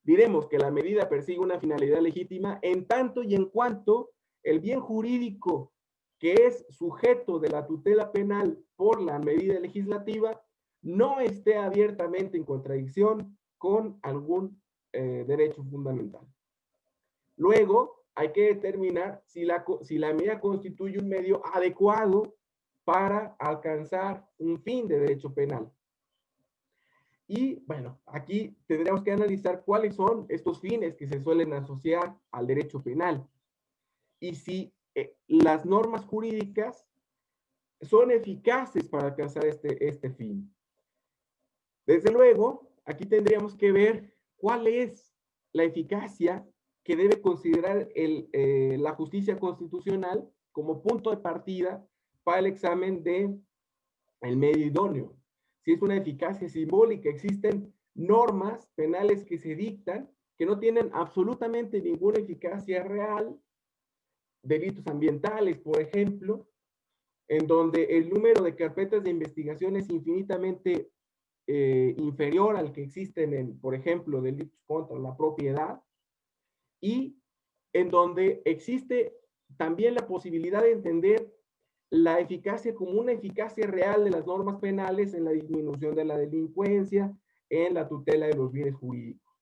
diremos que la medida persigue una finalidad legítima en tanto y en cuanto el bien jurídico que es sujeto de la tutela penal por la medida legislativa no esté abiertamente en contradicción con algún derecho fundamental. Luego, hay que determinar si la medida constituye un medio adecuado para alcanzar un fin de derecho penal. Y bueno, aquí tendríamos que analizar cuáles son estos fines que se suelen asociar al derecho penal y si las normas jurídicas son eficaces para alcanzar este fin. Desde luego, aquí tendríamos que ver cuál es la eficacia que debe considerar la justicia constitucional como punto de partida para el examen del medio idóneo. Si es una eficacia simbólica, existen normas penales que se dictan que no tienen absolutamente ninguna eficacia real, delitos ambientales, por ejemplo, en donde el número de carpetas de investigación es infinitamente inferior al que existen por ejemplo, delitos contra la propiedad, y en donde existe también la posibilidad de entender la eficacia como una eficacia real de las normas penales en la disminución de la delincuencia, en la tutela de los bienes jurídicos.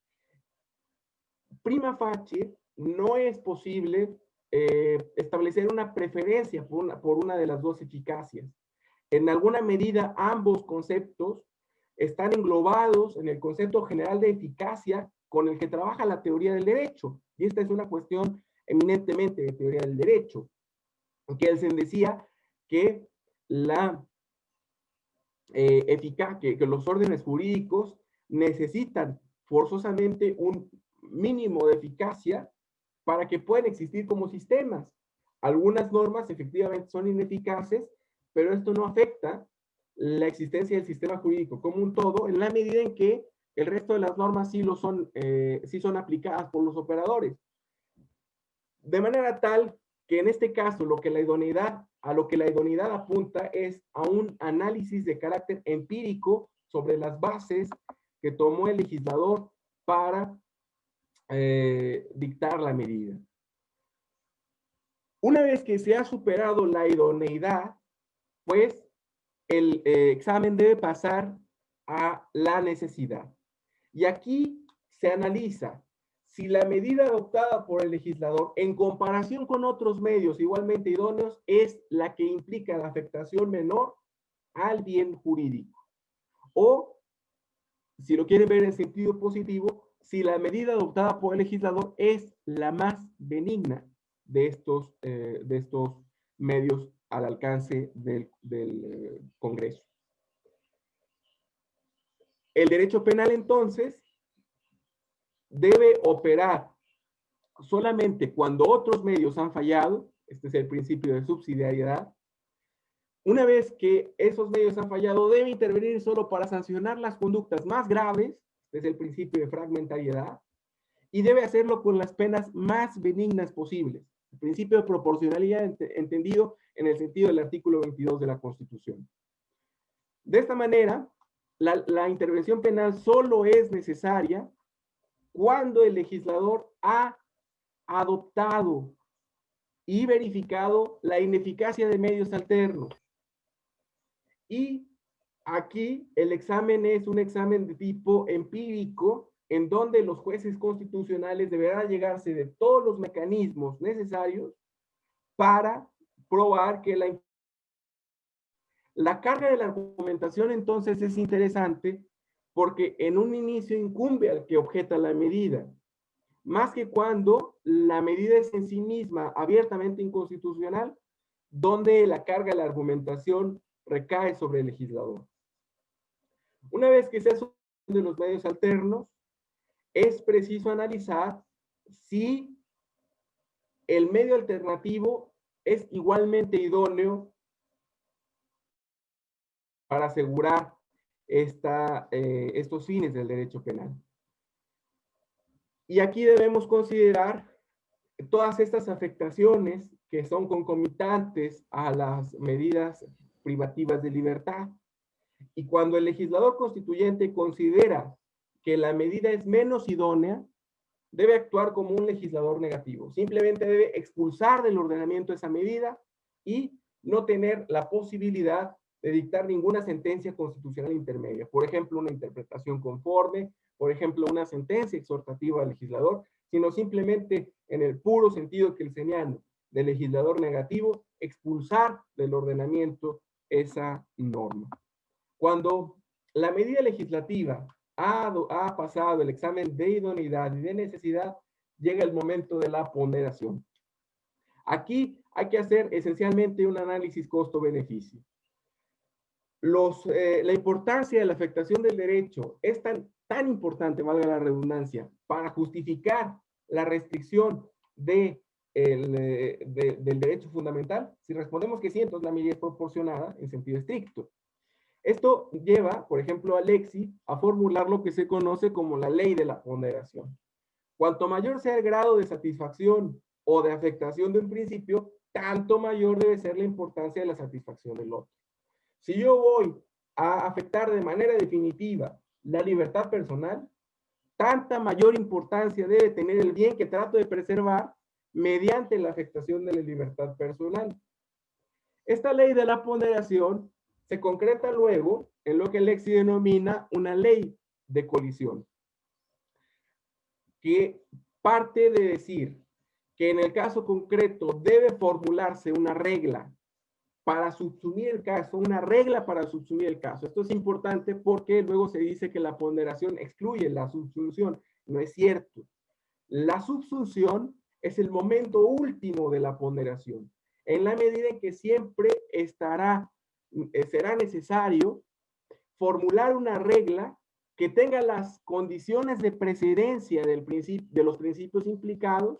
Prima facie, no es posible establecer una preferencia por una de las dos eficacias. En alguna medida, ambos conceptos están englobados en el concepto general de eficacia con el que trabaja la teoría del derecho. Y esta es una cuestión eminentemente de teoría del derecho. Kelsen decía que que los órdenes jurídicos necesitan forzosamente un mínimo de eficacia para que puedan existir como sistemas. Algunas normas efectivamente son ineficaces, pero esto no afecta la existencia del sistema jurídico como un todo, en la medida en que el resto de las normas sí son aplicadas por los operadores. De manera tal que en este caso a lo que la idoneidad apunta es a un análisis de carácter empírico sobre las bases que tomó el legislador para dictar la medida. Una vez que se ha superado la idoneidad, pues el examen debe pasar a la necesidad. Y aquí se analiza si la medida adoptada por el legislador en comparación con otros medios igualmente idóneos es la que implica la afectación menor al bien jurídico. O, si lo quieren ver en sentido positivo, si la medida adoptada por el legislador es la más benigna de estos medios al alcance del Congreso. El derecho penal, entonces, debe operar solamente cuando otros medios han fallado. Este es el principio de subsidiariedad. Una vez que esos medios han fallado, debe intervenir solo para sancionar las conductas más graves. Este es el principio de fragmentariedad. Y debe hacerlo con las penas más benignas posibles. El principio de proporcionalidad entendido en el sentido del artículo 22 de la Constitución. De esta manera, la intervención penal solo es necesaria cuando el legislador ha adoptado y verificado la ineficacia de medios alternos. Y aquí el examen es un examen de tipo empírico, en donde los jueces constitucionales deberán llegarse de todos los mecanismos necesarios para probar que la carga de la argumentación entonces es interesante porque en un inicio incumbe al que objeta la medida, más que cuando la medida es en sí misma abiertamente inconstitucional, donde la carga de la argumentación recae sobre el legislador. Una vez que se asumen de los medios alternos, es preciso analizar si el medio alternativo es igualmente idóneo para asegurar estos fines del derecho penal. Y aquí debemos considerar todas estas afectaciones que son concomitantes a las medidas privativas de libertad. Y cuando el legislador constituyente considera que la medida es menos idónea, debe actuar como un legislador negativo. Simplemente debe expulsar del ordenamiento esa medida y no tener la posibilidad de dictar ninguna sentencia constitucional intermedia. Por ejemplo, una interpretación conforme, por ejemplo, una sentencia exhortativa al legislador, sino simplemente en el puro sentido que el señalo del legislador negativo, expulsar del ordenamiento esa norma. Cuando la medida legislativa ha pasado el examen de idoneidad y de necesidad, llega el momento de la ponderación. Aquí hay que hacer esencialmente un análisis costo-beneficio. La importancia de la afectación del derecho es tan importante, valga la redundancia, para justificar la restricción del derecho fundamental. Si respondemos que sí, entonces la medida es proporcionada en sentido estricto. Esto lleva, por ejemplo, a Lexi a formular lo que se conoce como la ley de la ponderación. Cuanto mayor sea el grado de satisfacción o de afectación de un principio, tanto mayor debe ser la importancia de la satisfacción del otro. Si yo voy a afectar de manera definitiva la libertad personal, tanta mayor importancia debe tener el bien que trato de preservar mediante la afectación de la libertad personal. Esta ley de la ponderación se concreta luego en lo que Lexi denomina una ley de colisión, que parte de decir que en el caso concreto debe formularse una regla para subsumir el caso, una regla para subsumir el caso. Esto es importante porque luego se dice que la ponderación excluye la subsunción. No es cierto. La subsunción es el momento último de la ponderación, en la medida en que siempre será necesario formular una regla que tenga las condiciones de precedencia de los principios implicados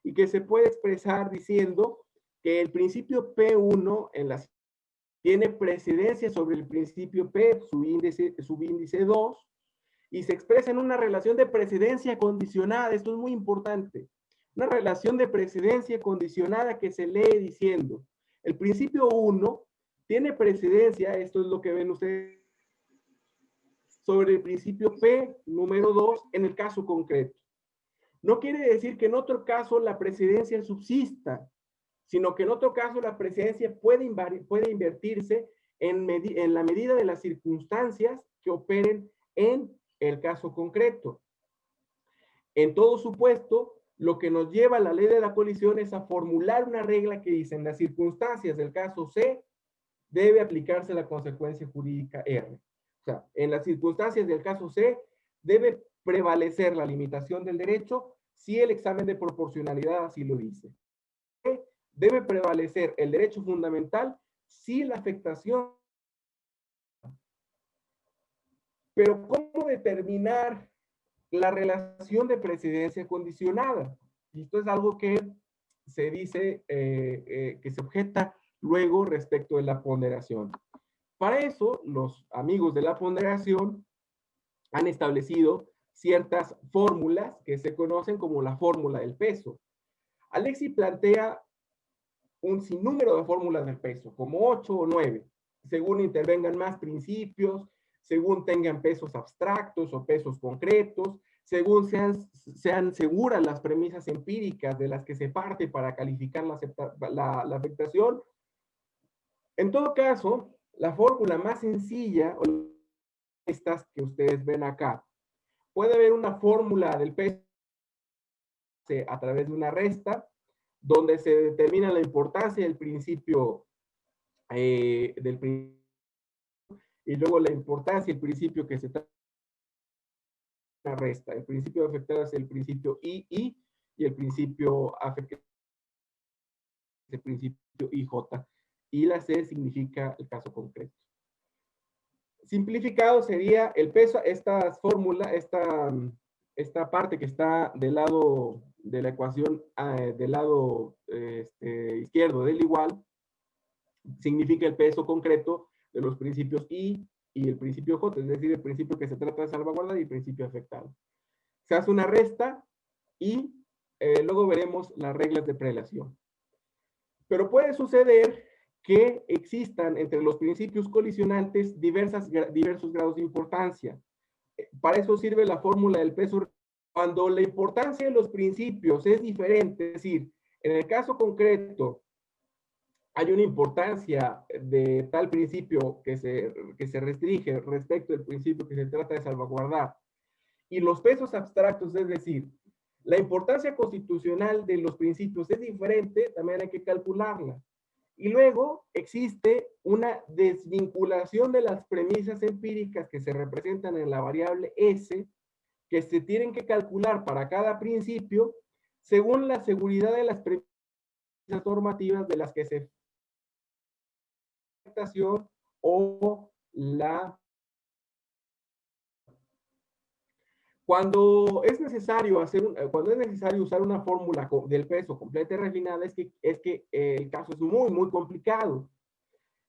y que se puede expresar diciendo que el principio P1 tiene precedencia sobre el principio P, subíndice 2, y se expresa en una relación de precedencia condicionada. Esto es muy importante. Una relación de precedencia condicionada que se lee diciendo, el principio 1 tiene precedencia, esto es lo que ven ustedes, sobre el principio P número 2 en el caso concreto. No quiere decir que en otro caso la precedencia subsista, sino que en otro caso la precedencia puede invertirse en la medida de las circunstancias que operen en el caso concreto. En todo supuesto, lo que nos lleva a la ley de la colisión es a formular una regla que dice, en las circunstancias del caso C, debe aplicarse la consecuencia jurídica R. O sea, en las circunstancias del caso C, debe prevalecer la limitación del derecho si el examen de proporcionalidad así lo dice. Debe prevalecer el derecho fundamental si la afectación. Pero ¿cómo determinar la relación de precedencia condicionada? Y esto es algo que se dice, que se objeta luego respecto de la ponderación. Para eso, los amigos de la ponderación han establecido ciertas fórmulas que se conocen como la fórmula del peso. Alexis plantea un sinnúmero de fórmulas del peso, como 8 o 9, según intervengan más principios, según tengan pesos abstractos o pesos concretos, según sean seguras las premisas empíricas de las que se parte para calificar la afectación. En todo caso, la fórmula más sencilla, o estas que ustedes ven acá, puede haber una fórmula del peso a través de una resta, donde se determina la importancia del principio, y luego la importancia del principio que se trata de una resta. El principio afectado es el principio I, y el principio afectado es el principio IJ. Y la C significa el caso concreto. Simplificado sería el peso, esta fórmula, esta parte que está del lado de la ecuación, del lado izquierdo del igual, significa el peso concreto de los principios I y el principio J, es decir, el principio que se trata de salvaguardar y el principio afectado. Se hace una resta y luego veremos las reglas de prelación. Pero puede suceder que existan entre los principios colisionantes diversos grados de importancia. Para eso sirve la fórmula del peso. Cuando la importancia de los principios es diferente, es decir, en el caso concreto hay una importancia de tal principio que se restringe respecto del principio que se trata de salvaguardar, y los pesos abstractos, es decir, la importancia constitucional de los principios es diferente, también hay que calcularla. Y luego existe una desvinculación de las premisas empíricas que se representan en la variable S, que se tienen que calcular para cada principio según la seguridad de las premisas normativas de las que se o la. Cuando es necesario usar una fórmula del peso completa y refinada, es que el caso es muy, muy complicado.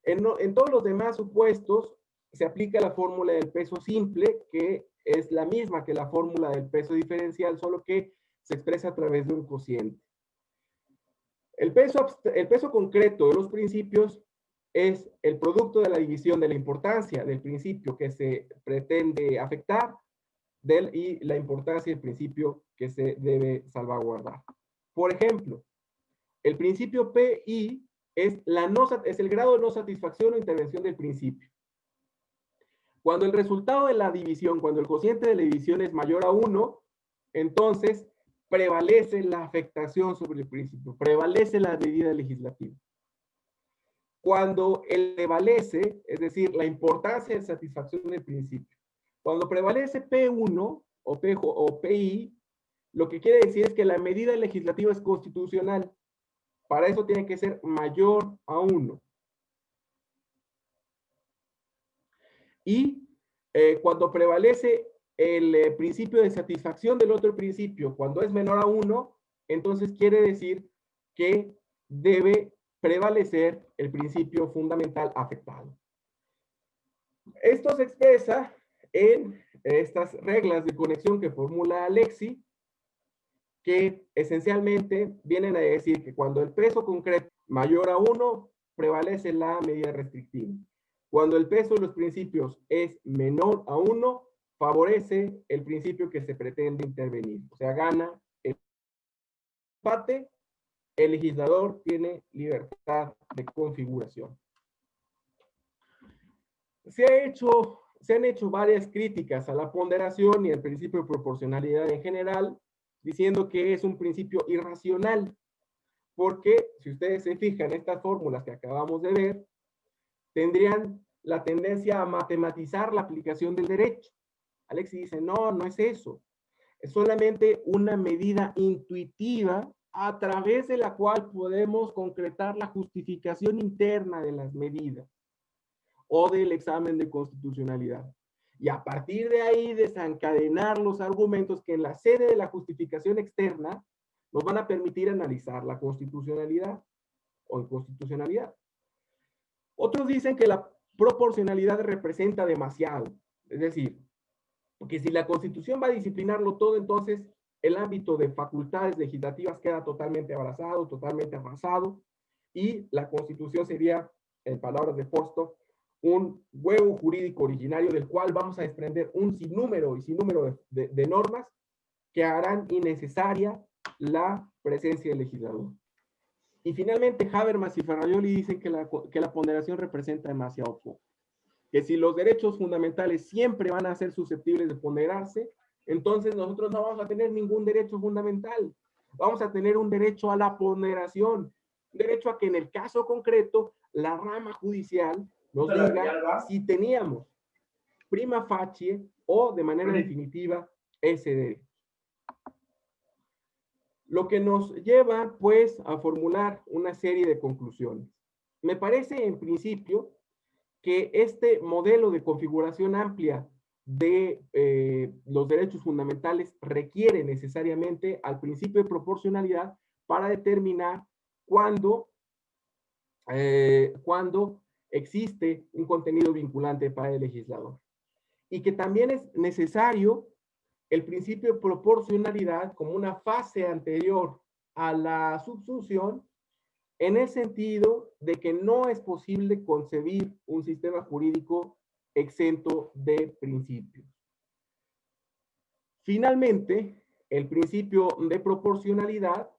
En todos los demás supuestos se aplica la fórmula del peso simple, que es la misma que la fórmula del peso diferencial, solo que se expresa a través de un cociente. El peso concreto de los principios es el producto de la división de la importancia del principio que se pretende afectar y la importancia del principio que se debe salvaguardar. Por ejemplo, el principio PI es el grado de no satisfacción o intervención del principio. Cuando el resultado de la división, cuando el cociente de la división es mayor a 1, entonces prevalece la afectación sobre el principio, prevalece la medida legislativa. Cuando prevalece, es decir, la importancia de satisfacción del principio, cuando prevalece P1 o PI, lo que quiere decir es que la medida legislativa es constitucional. Para eso tiene que ser mayor a 1. Y cuando prevalece el principio de satisfacción del otro principio, cuando es menor a 1, entonces quiere decir que debe prevalecer el principio fundamental afectado. Esto se expresa en estas reglas de conexión que formula Alexis, que esencialmente vienen a decir que cuando el peso concreto mayor a 1, prevalece la medida restrictiva. Cuando el peso de los principios es menor a 1, favorece el principio que se pretende intervenir. O sea, gana el empate, el legislador tiene libertad de configuración. Se han hecho varias críticas a la ponderación y al principio de proporcionalidad en general, diciendo que es un principio irracional, porque si ustedes se fijan, estas fórmulas que acabamos de ver, tendrían la tendencia a matematizar la aplicación del derecho. Alexis dice, no, no es eso. Es solamente una medida intuitiva a través de la cual podemos concretar la justificación interna de las medidas o del examen de constitucionalidad. Y a partir de ahí desencadenar los argumentos que en la sede de la justificación externa nos van a permitir analizar la constitucionalidad o inconstitucionalidad. Otros dicen que la proporcionalidad representa demasiado. Es decir, que si la Constitución va a disciplinarlo todo, entonces el ámbito de facultades legislativas queda totalmente abrazado, totalmente arrasado, y la Constitución sería, en palabras de Forstock, un huevo jurídico originario del cual vamos a desprender un sinnúmero de normas que harán innecesaria la presencia del legislador. Y finalmente Habermas y Ferrajoli dicen que la ponderación representa demasiado poco. Que si los derechos fundamentales siempre van a ser susceptibles de ponderarse, entonces nosotros no vamos a tener ningún derecho fundamental. Vamos a tener un derecho a la ponderación, un derecho a que en el caso concreto la rama judicial nos diga si teníamos prima facie o de manera definitiva ese derecho. Lo que nos lleva pues a formular una serie de conclusiones. Me parece en principio que este modelo de configuración amplia de los derechos fundamentales requiere necesariamente al principio de proporcionalidad para determinar cuándo existe un contenido vinculante para el legislador. Y que también es necesario el principio de proporcionalidad como una fase anterior a la subsunción, en el sentido de que no es posible concebir un sistema jurídico exento de principios. Finalmente, el principio de proporcionalidad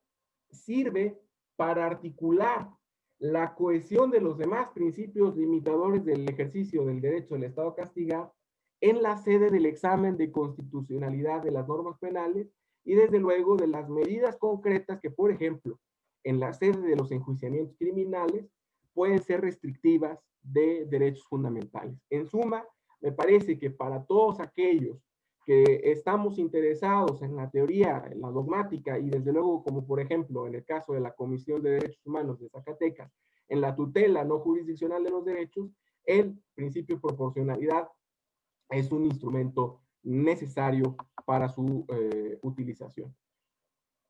sirve para articular la cohesión de los demás principios limitadores del ejercicio del derecho del Estado a castigar en la sede del examen de constitucionalidad de las normas penales y desde luego de las medidas concretas que, por ejemplo, en la sede de los enjuiciamientos criminales pueden ser restrictivas de derechos fundamentales. En suma, me parece que para todos aquellos que estamos interesados en la teoría, en la dogmática y desde luego, como por ejemplo en el caso de la Comisión de Derechos Humanos de Zacatecas, en la tutela no jurisdiccional de los derechos, el principio de proporcionalidad es un instrumento necesario para su utilización.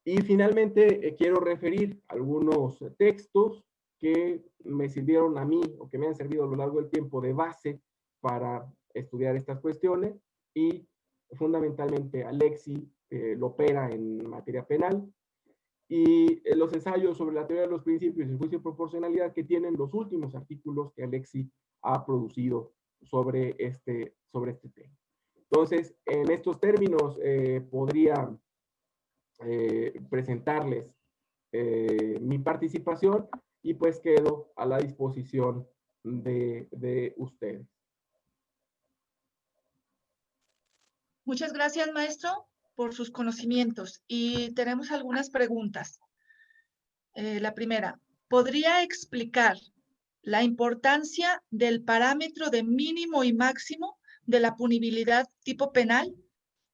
Y finalmente quiero referir algunos textos que me sirvieron a mí o que me han servido a lo largo del tiempo de base para estudiar estas cuestiones y fundamentalmente Alexis lo opera en materia penal y los ensayos sobre la teoría de los principios y el juicio de proporcionalidad que tienen los últimos artículos que Alexis ha producido sobre este tema. Entonces, en estos términos podría presentarles mi participación y pues quedo a la disposición de ustedes. Muchas gracias, maestro, por sus conocimientos. Y tenemos algunas preguntas. La primera, ¿podría explicar la importancia del parámetro de mínimo y máximo de la punibilidad tipo penal?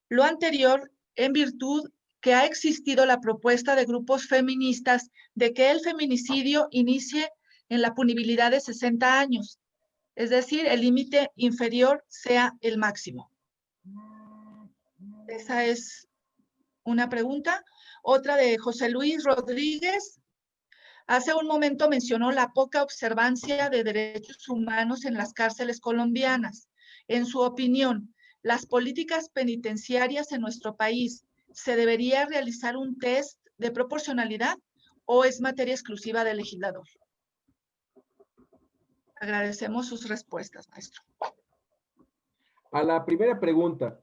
Lo anterior, en virtud que ha existido la propuesta de grupos feministas de que el feminicidio inicie en la punibilidad de 60 años, es decir, el límite inferior sea el máximo. Esa es una pregunta. Otra de José Luis Rodríguez. Hace un momento mencionó la poca observancia de derechos humanos en las cárceles colombianas. En su opinión, las políticas penitenciarias en nuestro país, ¿se debería realizar un test de proporcionalidad o es materia exclusiva del legislador? Agradecemos sus respuestas, maestro. A la primera pregunta,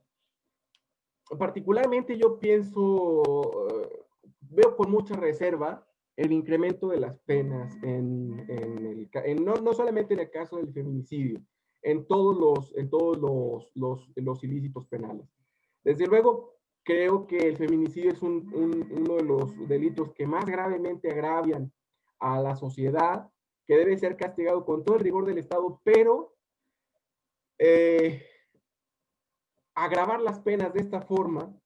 particularmente yo pienso, veo con mucha reserva el incremento de las penas no solamente en el caso del feminicidio, en todos los ilícitos penales. Desde luego, creo que el feminicidio es uno de los delitos que más gravemente agravian a la sociedad, que debe ser castigado con todo el rigor del Estado, pero agravar las penas de esta forma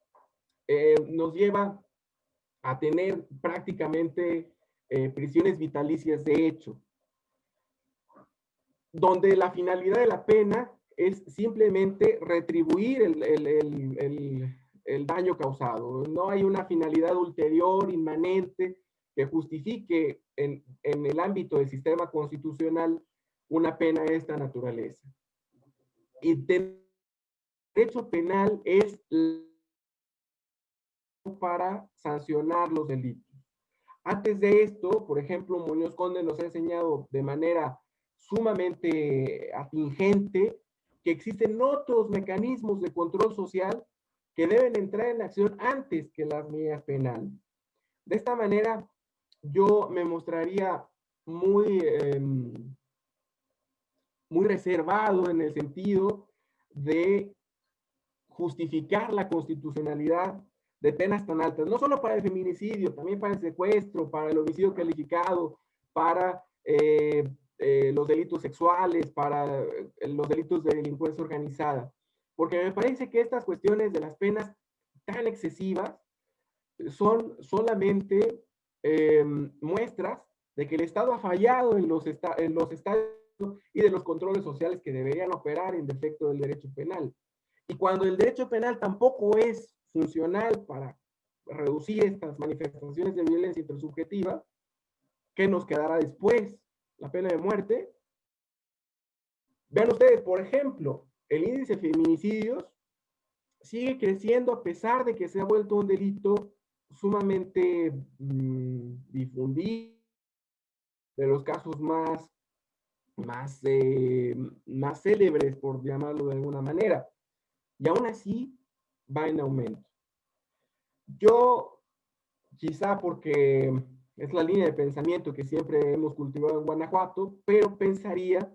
nos lleva a tener prácticamente prisiones vitalicias de hecho, donde la finalidad de la pena es simplemente retribuir el daño causado. No hay una finalidad ulterior, inmanente, que justifique en el ámbito del sistema constitucional una pena de esta naturaleza. Y derecho penal es para sancionar los delitos. Antes de esto, por ejemplo, Muñoz Conde nos ha enseñado de manera sumamente atingente que existen otros mecanismos de control social que deben entrar en acción antes que las medidas penales. De esta manera, yo me mostraría muy reservado en el sentido de justificar la constitucionalidad de penas tan altas, no solo para el feminicidio, también para el secuestro, para el homicidio calificado, para los delitos sexuales, para los delitos de delincuencia organizada. Porque me parece que estas cuestiones de las penas tan excesivas son solamente muestras de que el Estado ha fallado en los estados y de los controles sociales que deberían operar en defecto del derecho penal. Y cuando el derecho penal tampoco es funcional para reducir estas manifestaciones de violencia intersubjetiva, ¿qué nos quedará después? La pena de muerte. Vean ustedes, por ejemplo, el índice de feminicidios sigue creciendo a pesar de que se ha vuelto un delito sumamente difundido, de los casos más célebres, por llamarlo de alguna manera. Y aún así va en aumento. Yo, quizá porque es la línea de pensamiento que siempre hemos cultivado en Guanajuato, pero pensaría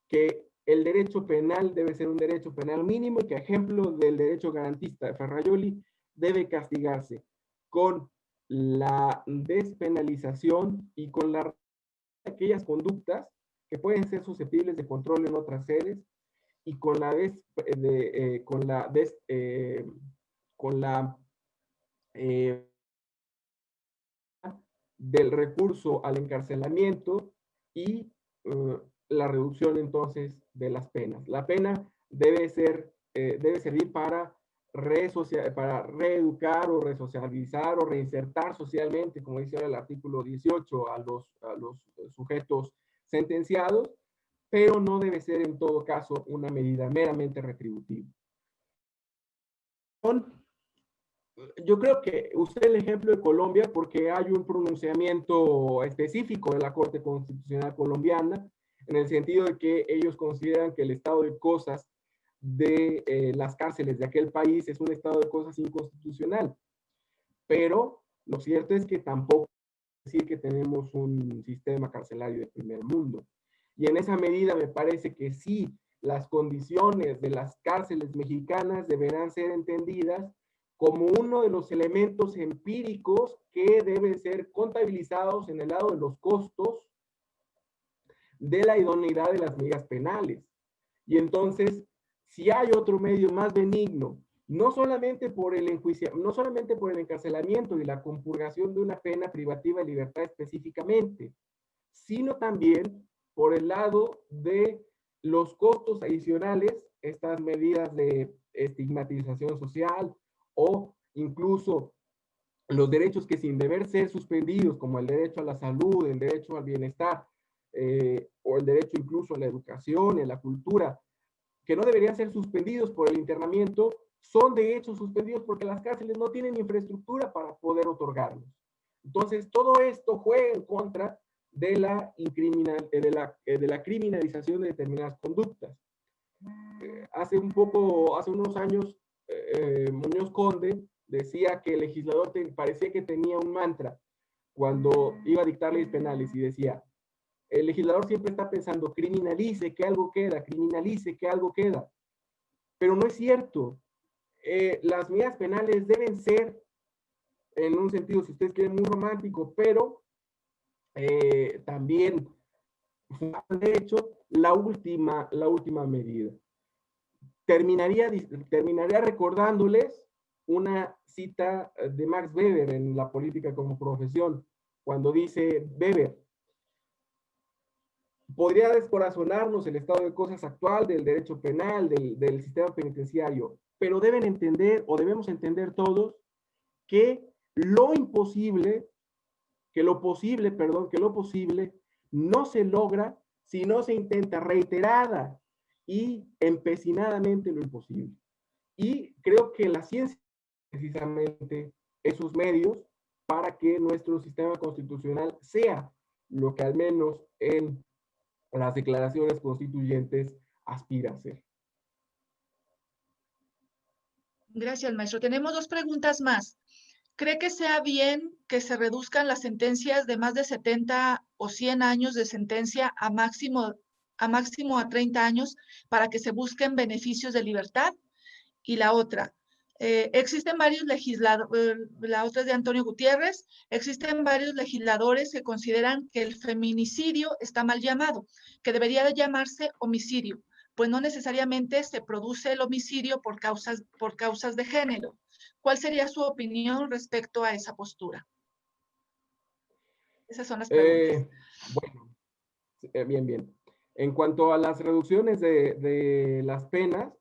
que el derecho penal debe ser un derecho penal mínimo y que, a ejemplo del derecho garantista de Ferrajoli, debe castigarse con la despenalización y con aquellas conductas que pueden ser susceptibles de control en otras sedes y con del recurso al encarcelamiento y la reducción entonces de las penas. La pena debe servir para reeducar o resocializar o reinsertar socialmente, como dice el artículo 18, a los sujetos sentenciados, pero no debe ser en todo caso una medida meramente retributiva. Yo creo que usé el ejemplo de Colombia porque hay un pronunciamiento específico de la Corte Constitucional colombiana, en el sentido de que ellos consideran que el estado de cosas de las cárceles de aquel país es un estado de cosas inconstitucional. Pero lo cierto es que tampoco es decir que tenemos un sistema carcelario de primer mundo. Y en esa medida me parece que sí, las condiciones de las cárceles mexicanas deberán ser entendidas como uno de los elementos empíricos que deben ser contabilizados en el lado de los costos de la idoneidad de las medidas penales. Y entonces, si hay otro medio más benigno, no solamente por el encarcelamiento y la compurgación de una pena privativa de libertad específicamente, sino también por el lado de los costos adicionales, estas medidas de estigmatización social o incluso los derechos que sin deber ser suspendidos, como el derecho a la salud, el derecho al bienestar, o el derecho incluso a la educación, a la cultura, que no deberían ser suspendidos por el internamiento, son de hecho suspendidos porque las cárceles no tienen infraestructura para poder otorgarlos. Entonces, todo esto juega en contra de la criminalización de determinadas conductas. Hace unos años, Muñoz Conde decía que el legislador parecía que tenía un mantra cuando iba a dictar leyes penales y decía, el legislador siempre está pensando, criminalice que algo queda, criminalice que algo queda. Pero no es cierto. Las medidas penales deben ser, en un sentido, si ustedes quieren, muy romántico, pero también, de hecho, la última medida. Terminaría recordándoles una cita de Max Weber en La política como profesión, cuando dice Weber, podría descorazonarnos el estado de cosas actual del derecho penal, del sistema penitenciario, pero deben entender, o debemos entender todos, que lo posible no se logra si no se intenta reiterada y empecinadamente lo imposible. Y creo que la ciencia precisamente esos medios para que nuestro sistema constitucional sea lo que al menos en las declaraciones constituyentes aspira a ser. Gracias, maestro. Tenemos 2 preguntas más. ¿Cree que sea bien que se reduzcan las sentencias de más de 70 o 100 años de sentencia a máximo a 30 años para que se busquen beneficios de libertad? Y la otra, existen varios legisladores, la otra es de Antonio Gutiérrez, existen varios legisladores que consideran que el feminicidio está mal llamado, que debería de llamarse homicidio, pues no necesariamente se produce el homicidio por causas de género. ¿Cuál sería su opinión respecto a esa postura? Esas son las preguntas. Bueno, bien. En cuanto a las reducciones de las penas,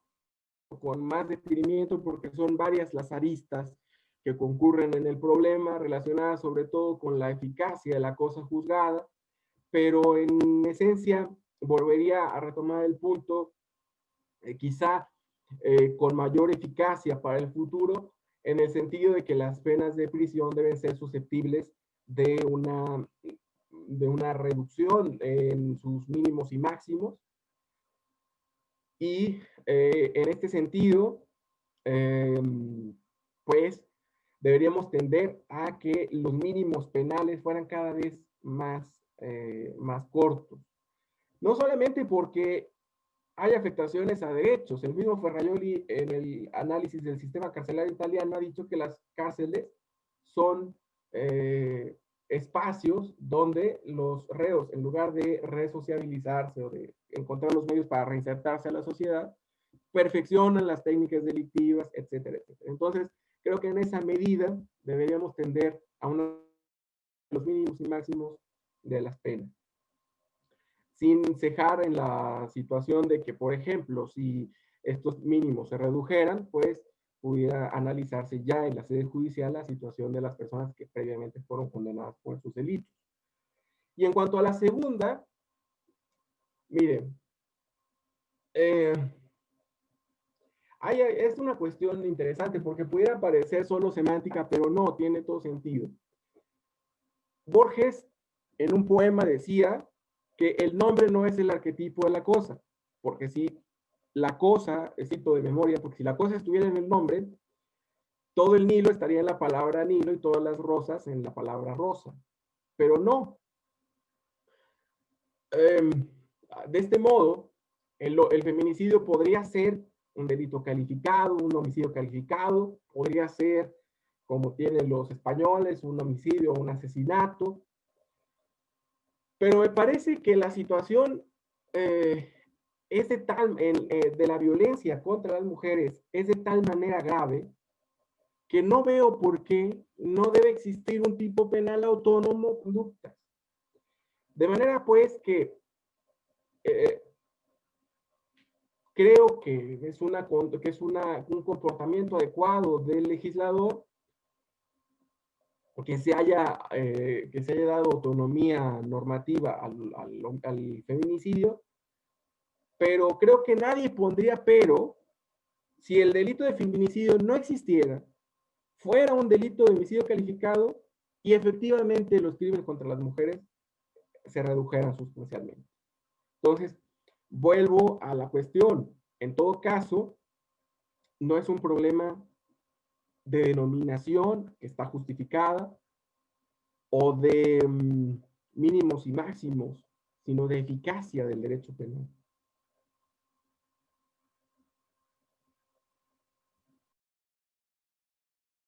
con más detenimiento, porque son varias las aristas que concurren en el problema, relacionadas sobre todo con la eficacia de la cosa juzgada, pero en esencia volvería a retomar el punto, quizá con mayor eficacia para el futuro, en el sentido de que las penas de prisión deben ser susceptibles de una reducción en sus mínimos y máximos. Y en este sentido, pues deberíamos tender a que los mínimos penales fueran cada vez más cortos. No solamente porque hay afectaciones a derechos. El mismo Ferrajoli, en el análisis del sistema carcelario italiano, ha dicho que las cárceles son espacios donde los reos, en lugar de resociabilizarse o de encontrar los medios para reinsertarse a la sociedad, perfeccionan las técnicas delictivas, etcétera, etcétera. Entonces, creo que en esa medida deberíamos tender a los mínimos y máximos de las penas, sin cejar en la situación de que, por ejemplo, si estos mínimos se redujeran, pues pudiera analizarse ya en la sede judicial la situación de las personas que previamente fueron condenadas por sus delitos. Y en cuanto a la segunda, miren, es una cuestión interesante porque pudiera parecer solo semántica, pero no, tiene todo sentido. Borges, en un poema, decía que el nombre no es el arquetipo de la cosa, porque si la cosa, cito de memoria, porque si la cosa estuviera en el nombre, todo el Nilo estaría en la palabra Nilo y todas las rosas en la palabra rosa, pero no. De este modo, el feminicidio podría ser un delito calificado, un homicidio calificado, podría ser, como tienen los españoles, un homicidio o un asesinato. Pero me parece que la situación es de la violencia contra las mujeres es de tal manera grave que no veo por qué no debe existir un tipo penal autónomo de conductas. De manera pues que creo que es un comportamiento adecuado del legislador que se haya dado autonomía normativa al feminicidio, pero creo que nadie pondría pero si el delito de feminicidio no existiera, fuera un delito de homicidio calificado y efectivamente los crímenes contra las mujeres se redujeran sustancialmente. Entonces, vuelvo a la cuestión. En todo caso, no es un problema de denominación que está justificada o de mínimos y máximos, sino de eficacia del derecho penal.